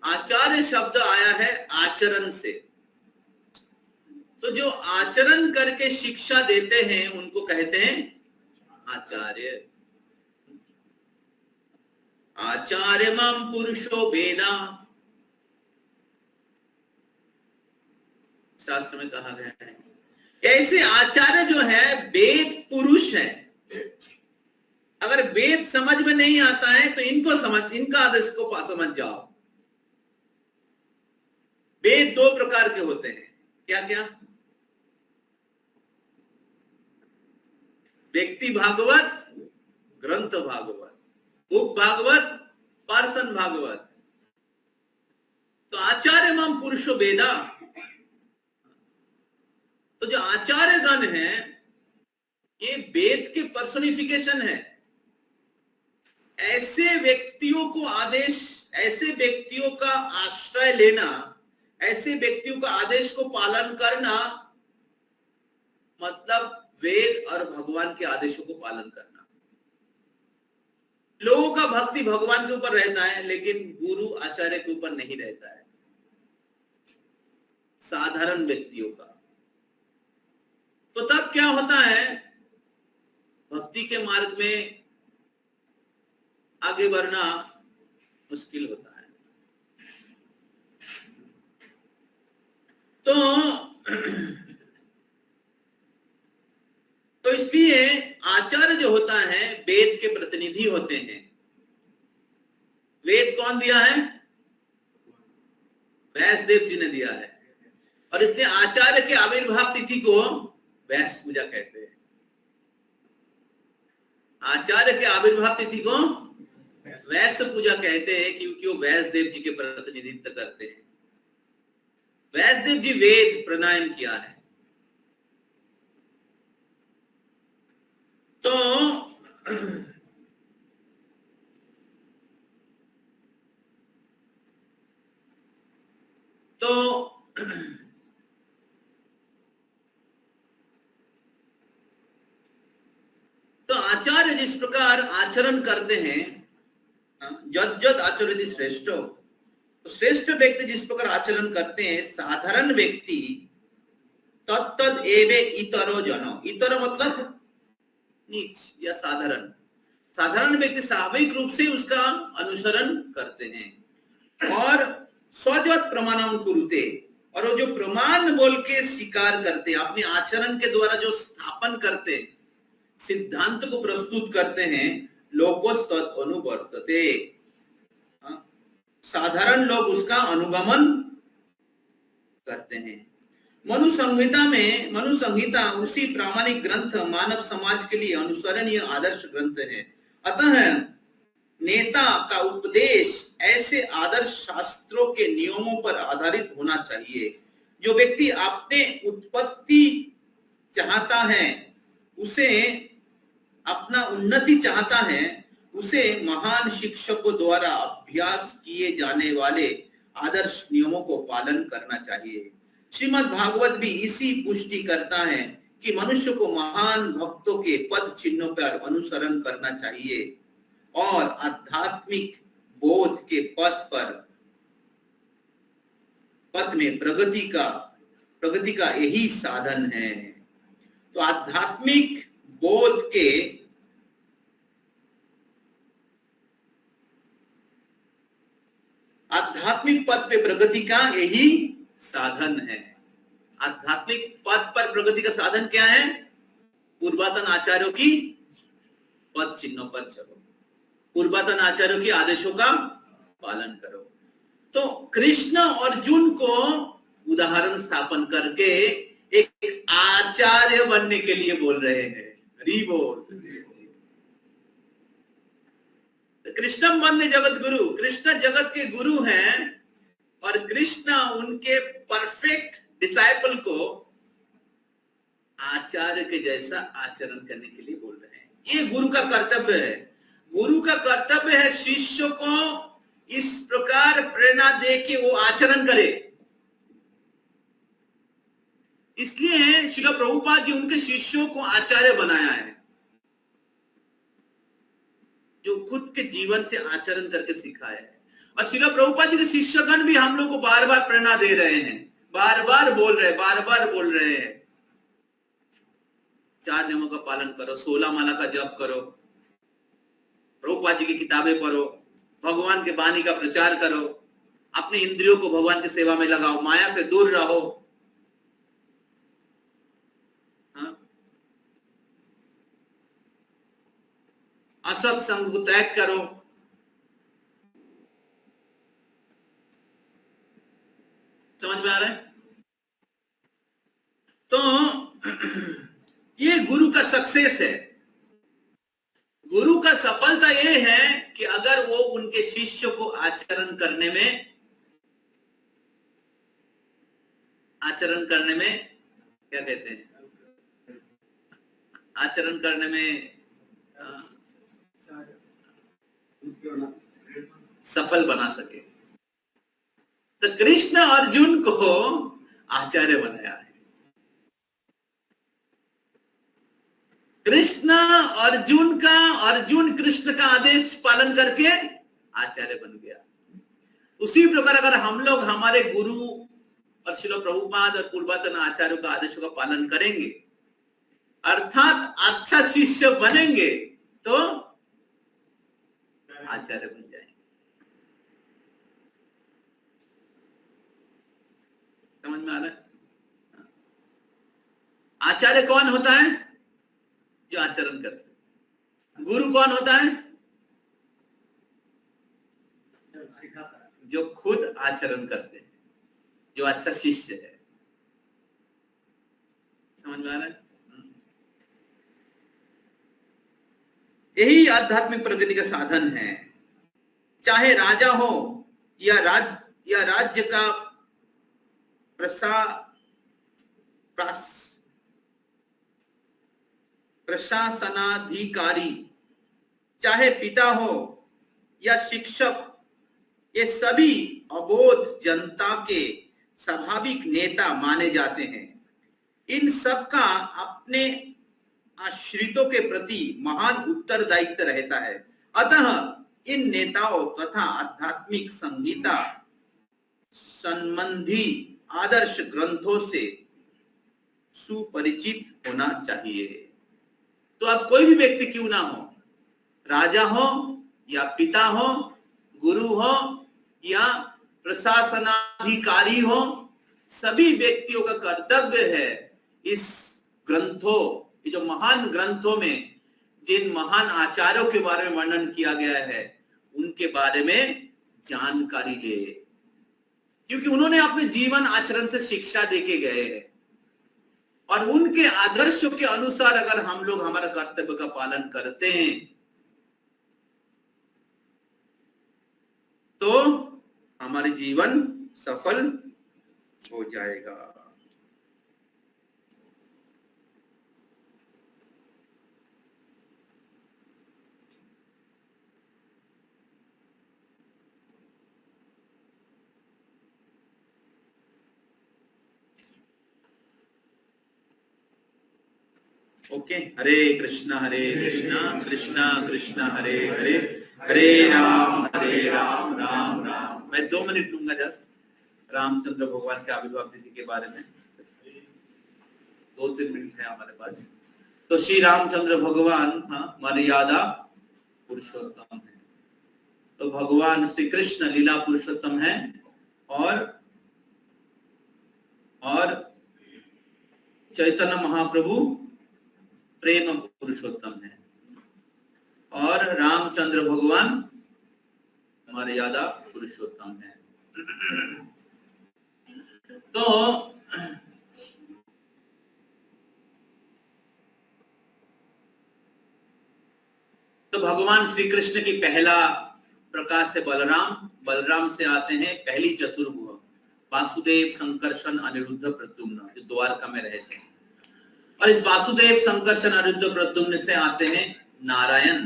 आचार्य शब्द आया है आचरण से। तो जो आचरण करके शिक्षा देते हैं उनको कहते हैं आचार्य। आचार्यमं पुरुषो वेदा, शास्त्र में कहा गया है। ऐसे आचार्य जो है वेद पुरुष है। अगर वेद समझ में नहीं आता है तो इनका आदेश को समझ जाओ। वेद दो प्रकार के होते हैं। क्या क्या? व्यक्ति भागवत, ग्रंथ भागवत, बुक भागवत, पर्सन भागवत। तो आचार्य मम पुरुषो वेदा, तो जो आचार्य गण है ये वेद के पर्सोनिफिकेशन है। ऐसे व्यक्तियों को आदेश, ऐसे व्यक्तियों का आश्रय लेना, ऐसे व्यक्तियों का आदेश को पालन करना मतलब वेद और भगवान के आदेशों को पालन करना। लोगों का भक्ति भगवान के ऊपर रहता है लेकिन गुरु आचार्य के ऊपर नहीं रहता है, साधारण व्यक्तियों का। तो तब क्या होता है, भक्ति के मार्ग में आगे बढ़ना मुश्किल होता है। तो इसलिए आचार्य जो होता है वेद के प्रतिनिधि होते हैं। वेद कौन दिया है? व्यासदेव जी ने दिया है। और इसलिए आचार्य के आविर्भाव तिथि को व्यास पूजा कहते हैं। आचार्य के आविर्भाव तिथि को व्यास पूजा कहते हैं क्योंकि वो व्यासदेव जी के प्रतिनिधित्व करते हैं। व्यासदेव जी वेद प्राणायाम किया है। तो आचार्य जिस प्रकार आचरण करते हैं, जद जद आचरति श्रेष्ठो, तो श्रेष्ठ व्यक्ति जिस प्रकार आचरण करते हैं, साधारण व्यक्ति तत्तद एवे इतरो जनो, इतरो मतलब नीच या साधारण। साधारण व्यक्ति स्वाभाविक रूप से उसका अनुसरण करते हैं। और स्वजवत प्रमाणम कुरुते, और वो जो प्रमाण बोल के स्वीकार करते, अपने आचरण के द्वारा जो स्थापन करते, सिद्धांत को प्रस्तुत करते हैं, लोकोस तत् अनुवर्तते, साधारण लोग उसका अनुगमन करते हैं। मनु संहिता उसी प्रामाणिक ग्रंथ मानव समाज के लिए अनुसरणीय आदर्श ग्रंथ है। अतः नेता का उपदेश ऐसे आदर्श शास्त्रों के नियमों पर आधारित होना चाहिए। जो व्यक्ति अपने उत्पत्ति चाहता है, उसे अपना उन्नति चाहता है, उसे महान शिक्षकों द्वारा अभ्यास किए जाने वाले आदर्श नियमों को पालन करना चाहिए। श्रीमद् भागवत भी इसी पुष्टि करता है कि मनुष्य को महान भक्तों के पद चिन्हों पर अनुसरण करना चाहिए और आध्यात्मिक बोध के पथ में प्रगति का यही साधन है। तो आध्यात्मिक बोध के आध्यात्मिक पथ पे प्रगति का यही साधन है। आध्यात्मिक पथ पर प्रगति का साधन क्या है? पूर्वतन आचार्यों की पद चिन्हों पर चलो, पूर्वतन आचार्यों के आदेशों का पालन करो। तो कृष्ण अर्जुन को उदाहरण स्थापन करके एक आचार्य बनने के लिए बोल रहे हैं। हरि बोल। कृष्णम वंदे जगत गुरु, कृष्ण जगत के गुरु हैं और कृष्ण उनके परफेक्ट डिसाइपल को आचार्य के जैसा आचरण करने के लिए बोल रहे हैं। ये गुरु का कर्तव्य है। गुरु का कर्तव्य है शिष्य को इस प्रकार प्रेरणा दे के वो आचरण करे। इसलिए श्रील प्रभुपाद जी उनके शिष्यों को आचार्य बनाया है, जो खुद के जीवन से आचरण करके सिखाया है। और श्रील प्रभुपाद जी के शिष्यगण भी हम लोग को बार बार प्रेरणा दे रहे हैं, बार बार बोल रहे हैं 4 नियमों का पालन करो, 16 माला का जप करो, प्रभुपाद जी की किताबें पढ़ो, भगवान के वाणी का प्रचार करो, अपने इंद्रियों को भगवान की सेवा में लगाओ, माया से दूर रहो। असत संग को त्याग करो। समझ में आ रहा है? तो ये गुरु का सक्सेस है। गुरु का सफलता ये है कि अगर वो उनके शिष्य को आचरण करने में क्या कहते हैं, आचरण करने में सफल बना सके। तो कृष्ण अर्जुन को आचार्य बनाया है। अर्जुन कृष्ण का आदेश पालन करके आचार्य बन गया। उसी प्रकार अगर हम लोग हमारे गुरु और श्रील प्रभुपाद और पूर्वतन आचार्यों का आदेशों का पालन करेंगे, अर्थात अच्छा शिष्य बनेंगे, तो आचार्य बन जाएंगे। समझ में आ रहा है? आचार्य कौन होता है? जो आचरण करते हैं। गुरु कौन होता है? जो खुद आचरण करते हैं, जो अच्छा शिष्य है। समझ में आ रहा है? यही आध्यात्मिक प्रगति का साधन है। चाहे राजा हो या राज्य का प्रशासनाधिकारी, चाहे पिता हो या शिक्षक, ये सभी अबोध जनता के स्वाभाविक नेता माने जाते हैं। इन सब का अपने आश्रितों के प्रति महान उत्तरदायित्व रहता है। अतः इन नेताओं तथा आध्यात्मिक संहिता संबंधी आदर्श ग्रंथों से सुपरिचित होना चाहिए। तो अब कोई भी व्यक्ति क्यों ना हो, राजा हो या पिता हो, गुरु हो या प्रशासनाधिकारी हो, सभी व्यक्तियों का कर्तव्य है इस ग्रंथों, ये जो महान ग्रंथों में जिन महान आचार्यों के बारे में वर्णन किया गया है, उनके बारे में जानकारी ले, क्योंकि उन्होंने अपने जीवन आचरण से शिक्षा देके गए हैं। और उनके आदर्शों के अनुसार अगर हम लोग हमारा कर्तव्य का पालन करते हैं, तो हमारे जीवन सफल हो जाएगा। ओके, हरे कृष्णा कृष्णा कृष्णा हरे हरे, हरे राम राम राम। मैं 2 मिनट लूंगा जस्ट रामचंद्र भगवान के आविर्भाव तिथि के बारे में, 2-3 मिनट है हमारे पास। तो श्री रामचंद्र भगवान मर्यादा पुरुषोत्तम है। तो भगवान श्री कृष्ण लीला पुरुषोत्तम है और चैतन्य महाप्रभु प्रेम पुरुषोत्तम है और रामचंद्र भगवान मर्यादा पुरुषोत्तम है। तो भगवान श्री कृष्ण की पहला प्रकाश है बलराम से आते हैं पहली चतुर्भुज, वासुदेव, संकर्षण, अनिरुद्ध, प्रद्युम्न, जो द्वारका में रहते हैं। और इस वासुदेव, संकर्षण, अनिरुद्ध, प्रद्युम्न से आते हैं नारायण,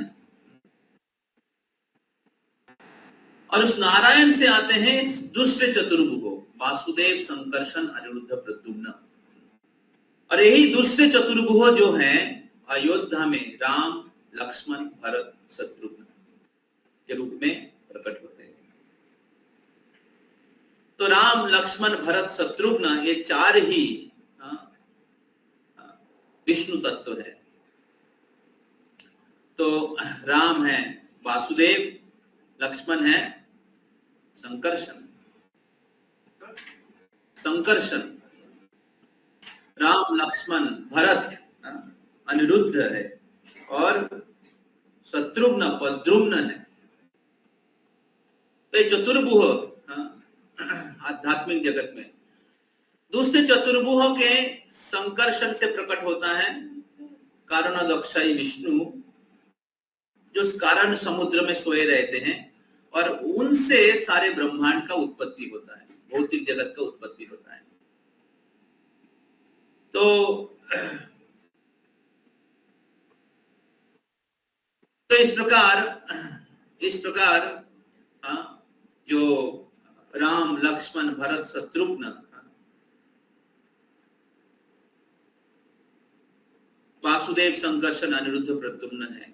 और उस नारायण से आते हैं दूसरे चतुर्भुज वासुदेव, संकर्षण, अनिरुद्ध, प्रद्युम्न। और यही दूसरे चतुर्भुज जो हैं अयोध्या में राम, लक्ष्मण, भरत, शत्रुघ्न के रूप में प्रकट होते हैं। तो राम, लक्ष्मण, भरत, शत्रुघ्न ये चार ही विष्णु तत्व है। तो राम है वासुदेव, लक्ष्मण है संकर्षण, राम, लक्ष्मण, भरत अनिरुद्ध है और शत्रुघ्न प्रद्युम्न है। तो ये चतुर्भुज आध्यात्मिक जगत में दूसरे चतुर्भुज के संकर्षण से प्रकट होता है कारणोदक्षाई विष्णु, जो उस कारण समुद्र में सोए रहते हैं और उनसे सारे ब्रह्मांड का उत्पत्ति होता है, भौतिक जगत का उत्पत्ति होता है। तो इस प्रकार जो राम, लक्ष्मण, भरत, शत्रुघ्न, वासुदेव, संकर्षण, अनिरुद्ध, प्रद्युम्न है।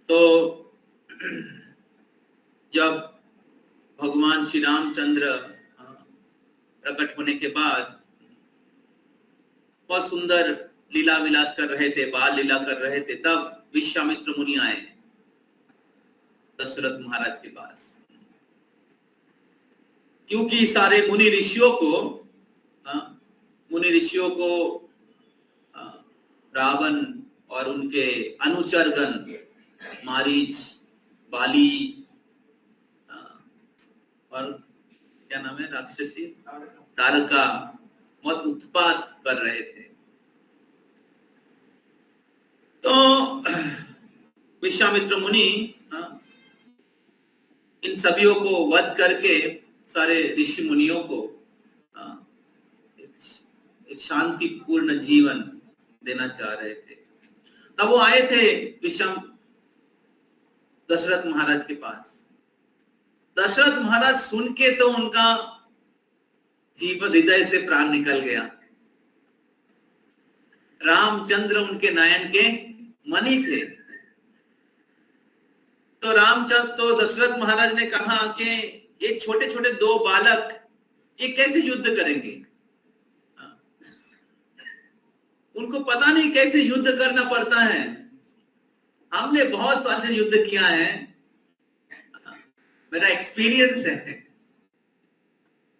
तो जब भगवान श्री रामचंद्र प्रकट होने के बाद बहुत सुंदर लीला विलास कर रहे थे, बाल लीला कर रहे थे, तब विश्वामित्र मुनि आए दशरथ महाराज के पास, क्योंकि सारे मुनि ऋषियों को रावण और उनके अनुचरगण मारीच, बाली और क्या नाम है राक्षसी तारका बहुत उत्पात कर रहे थे। तो विश्वामित्र मुनि इन सभियों को वध करके सारे ऋषि मुनियों को एक शांतिपूर्ण जीवन देना चाह रहे थे। तब वो आए थे दशरथ महाराज के पास। दशरथ महाराज सुन के तो उनका जीवन हृदय से प्राण निकल गया। रामचंद्र उनके नयन के मणि थे। तो दशरथ महाराज ने कहा कि ये छोटे छोटे दो बालक ये कैसे युद्ध करेंगे, उनको पता नहीं कैसे युद्ध करना पड़ता है। हमने बहुत साल से युद्ध किया है, मेरा एक्सपीरियंस है,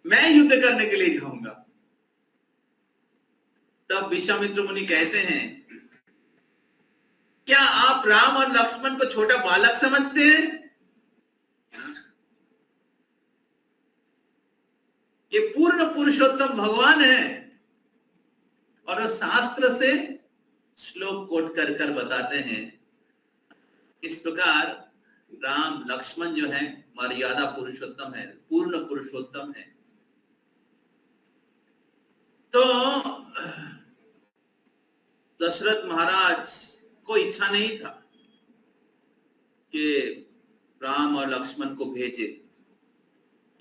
मैं युद्ध करने के लिए जाऊंगा। तब विश्वामित्र मुनि कहते हैं, क्या आप राम और लक्ष्मण को छोटा बालक समझते हैं? ये पूर्ण पुरुषोत्तम भगवान है और शास्त्र से श्लोक कोट कर कर बताते हैं। इस प्रकार राम लक्ष्मण जो है मर्यादा पुरुषोत्तम है, पूर्ण पुरुषोत्तम है। तो दशरथ महाराज को इच्छा नहीं था कि राम और लक्ष्मण को भेजे,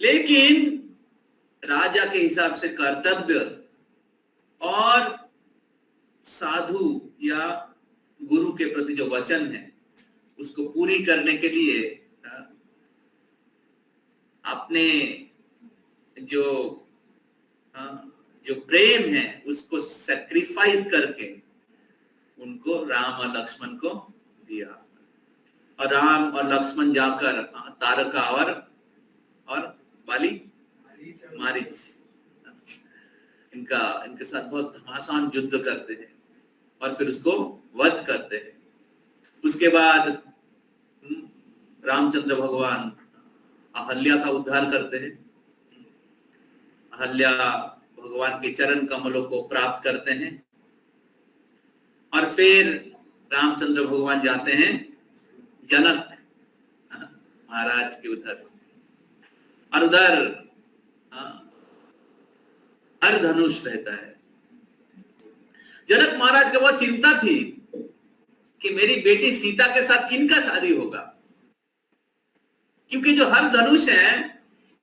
लेकिन राजा के हिसाब से कर्तव्य और साधु या गुरु के प्रति जो वचन है उसको पूरी करने के लिए अपने जो प्रेम है उसको सैक्रिफाइस करके उनको राम और लक्ष्मण को दिया। और राम और लक्ष्मण जाकर तारका और बाली मारीच इनके साथ बहुत घमासान युद्ध करते हैं और फिर उसको वध करते हैं। उसके बाद रामचंद्र भगवान अहल्या का उद्धार करते हैं। अहल्या भगवान के चरण कमलों को प्राप्त करते हैं और फिर रामचंद्र भगवान जाते हैं जनक महाराज के उधर, और उधर हर धनुष रहता है। जनक महाराज को बहुत चिंता थी कि मेरी बेटी सीता के साथ किनका शादी होगा। क्योंकि जो हर धनुष है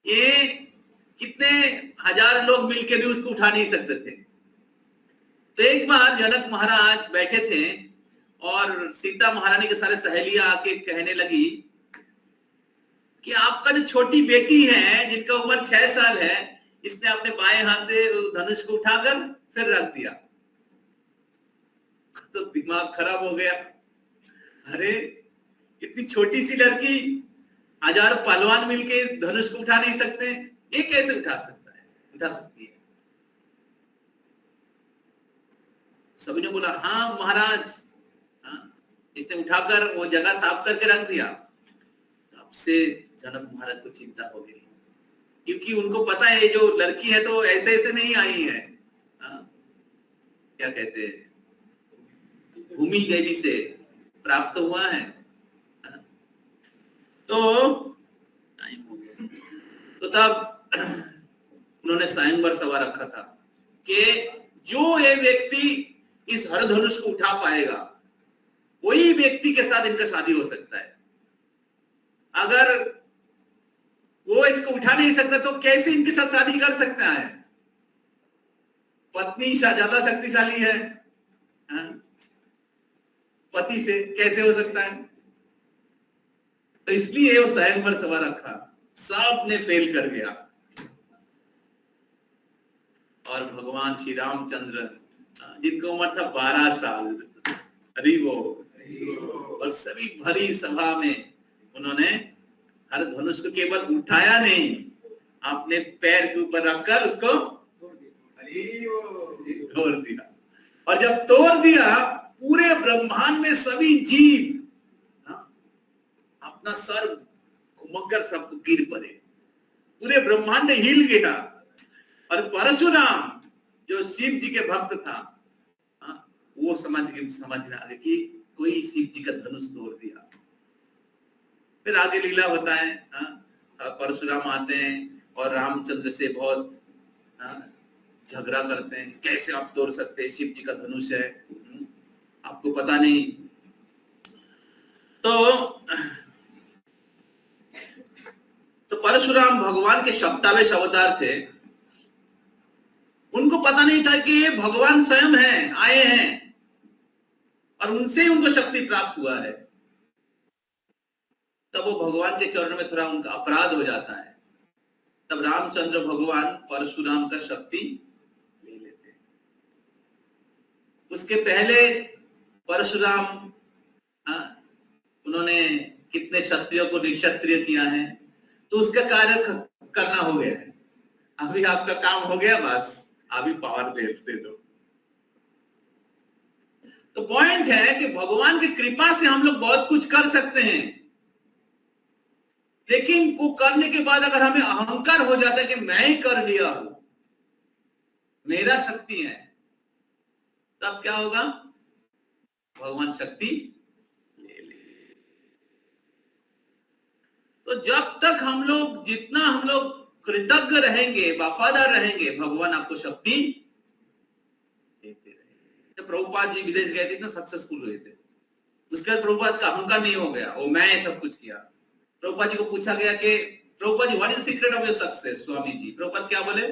ये कितने हजार लोग मिलके भी उसको उठा नहीं सकते थे। तो एक बार जनक महाराज बैठे थे और सीता महारानी के सारे सहेलियां आके कहने लगी कि आपका जो छोटी बेटी है जिनका उम्र 6 साल है, इसने अपने बाएं हाथ से धनुष को उठाकर फिर रख दिया। तो दिमाग खराब हो गया, अरे इतनी छोटी सी लड़की, हजार पहलवान मिलके इस धनुष को उठा नहीं सकते, ये कैसे उठा सकता है, उठा सकती है। सभी ने बोला हाँ महाराज, हाँ, इसने उठाकर वो जगह साफ करके रख दिया। तब से जनक महाराज को चिंता हो गई, क्योंकि उनको पता है जो लड़की है तो ऐसे ऐसे नहीं आई है, हाँ, क्या कहते हैं, भूमि देवी से प्राप्त हुआ है। तो टाइम हो गया, तो तब उन्होंने स्वयंवर सभा रखा था कि जो ये व्यक्ति इस हर धनुष को उठा पाएगा वही व्यक्ति के साथ इनका शादी हो सकता है। अगर वो इसको उठा नहीं सकता तो कैसे इनके साथ शादी कर सकता है? पत्नी ज्यादा शक्तिशाली है, हाँ? पति से कैसे हो सकता है? तो इसलिए वो स्वयंवर सभा रखा, सब ने फेल कर गया और भगवान श्री रामचंद्र जिनका उम्र था 12 साल, हरि बोल, और सभी भरी सभा में उन्होंने हर धनुष को केवल उठाया नहीं, अपने पैर के ऊपर रखकर उसको तोड़ दिया। और जब तोड़ दिया पूरे ब्रह्मांड में सभी जीव अपना सर घुमाकर सबको गिर पड़े, पूरे ब्रह्मांड हिल गया। और परशुराम जो शिव जी के भक्त था, वो समझ में आ गया कि कोई शिव जी का धनुष तोड़ दिया। फिर आगे लीला होता है, परशुराम आते हैं और रामचंद्र से बहुत झगड़ा करते हैं, कैसे आप तोड़ सकते हैं, शिव जी का धनुष है, आपको पता नहीं। तो परशुराम भगवान के सप्तावेश अवतार थे, उनको पता नहीं था कि ये भगवान स्वयं हैं, आए हैं और उनसे ही उनको शक्ति प्राप्त हुआ है। तब वो भगवान के चरणों में थोड़ा उनका अपराध हो जाता है, तब रामचंद्र भगवान परशुराम का शक्ति ले लेते हैं। उसके पहले परशुराम उन्होंने कितने क्षत्रियों को निक्षत्रिय किया है, तो उसका कार्य करना हो गया है। अभी आपका काम हो गया, बस अभी पावर दे दो। तो पॉइंट है कि भगवान की कृपा से हम लोग बहुत कुछ कर सकते हैं, लेकिन वो करने के बाद अगर हमें अहंकार हो जाता है कि मैं ही कर लिया हूं, मेरा शक्ति है, तब क्या होगा? भगवान शक्ति ले ले। तो जब तक जितना हम लोग कृतज्ञ रहेंगे, वफादार रहेंगे, भगवान आपको शक्ति देते रहेंगे। तो प्रभुपाद जी विदेश गए थे, इतना सक्सेसफुल हुए थे, उसके बाद प्रभुपाद का अहंकार नहीं हो गया, वो मैं सब कुछ किया। प्रभुपाद जी को पूछा गया कि Prabhupada ji what is the secret of your success, Swami ji? Prabhupada क्या बोले?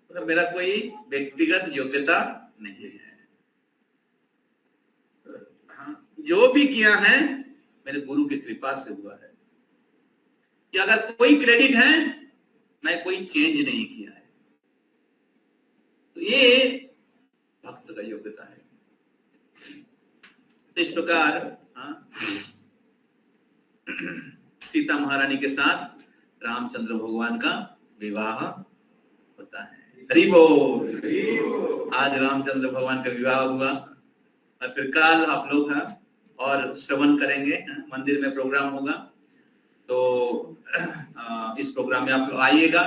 मतलब मेरा कोई व्यक्तिगत योग्यता नहीं है, जो भी किया है मेरे गुरु की कृपा से हुआ है। कि अगर कोई क्रेडिट है, मैं कोई चेंज नहीं किया है, तो ये भक्त का योग्यता है। तो इस प्रकार सीता महारानी के साथ रामचंद्र भगवान का विवाह होता है। हरि बोल। आज रामचंद्र भगवान का विवाह हुआ और फिर कल आप लोग और श्रवण करेंगे, मंदिर में प्रोग्राम होगा। तो इस प्रोग्राम में आप लोग आइएगा।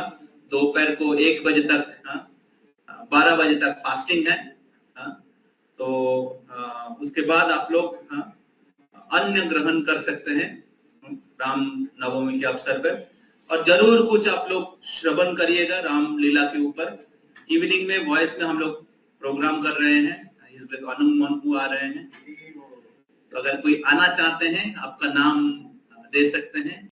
दोपहर को 1 बजे तक 12 बजे तक फास्टिंग है। तो उसके बाद आप लोग अन्न ग्रहण कर सकते हैं राम नवमी के अवसर पर, और जरूर कुछ आप लोग श्रवण करिएगा राम लीला के ऊपर। इवनिंग में वॉइस में हम लोग प्रोग्राम कर रहे हैं, इस अनु मनपू आ रहे हैं, तो अगर कोई आना चाहते हैं, आपका नाम दे सकते हैं।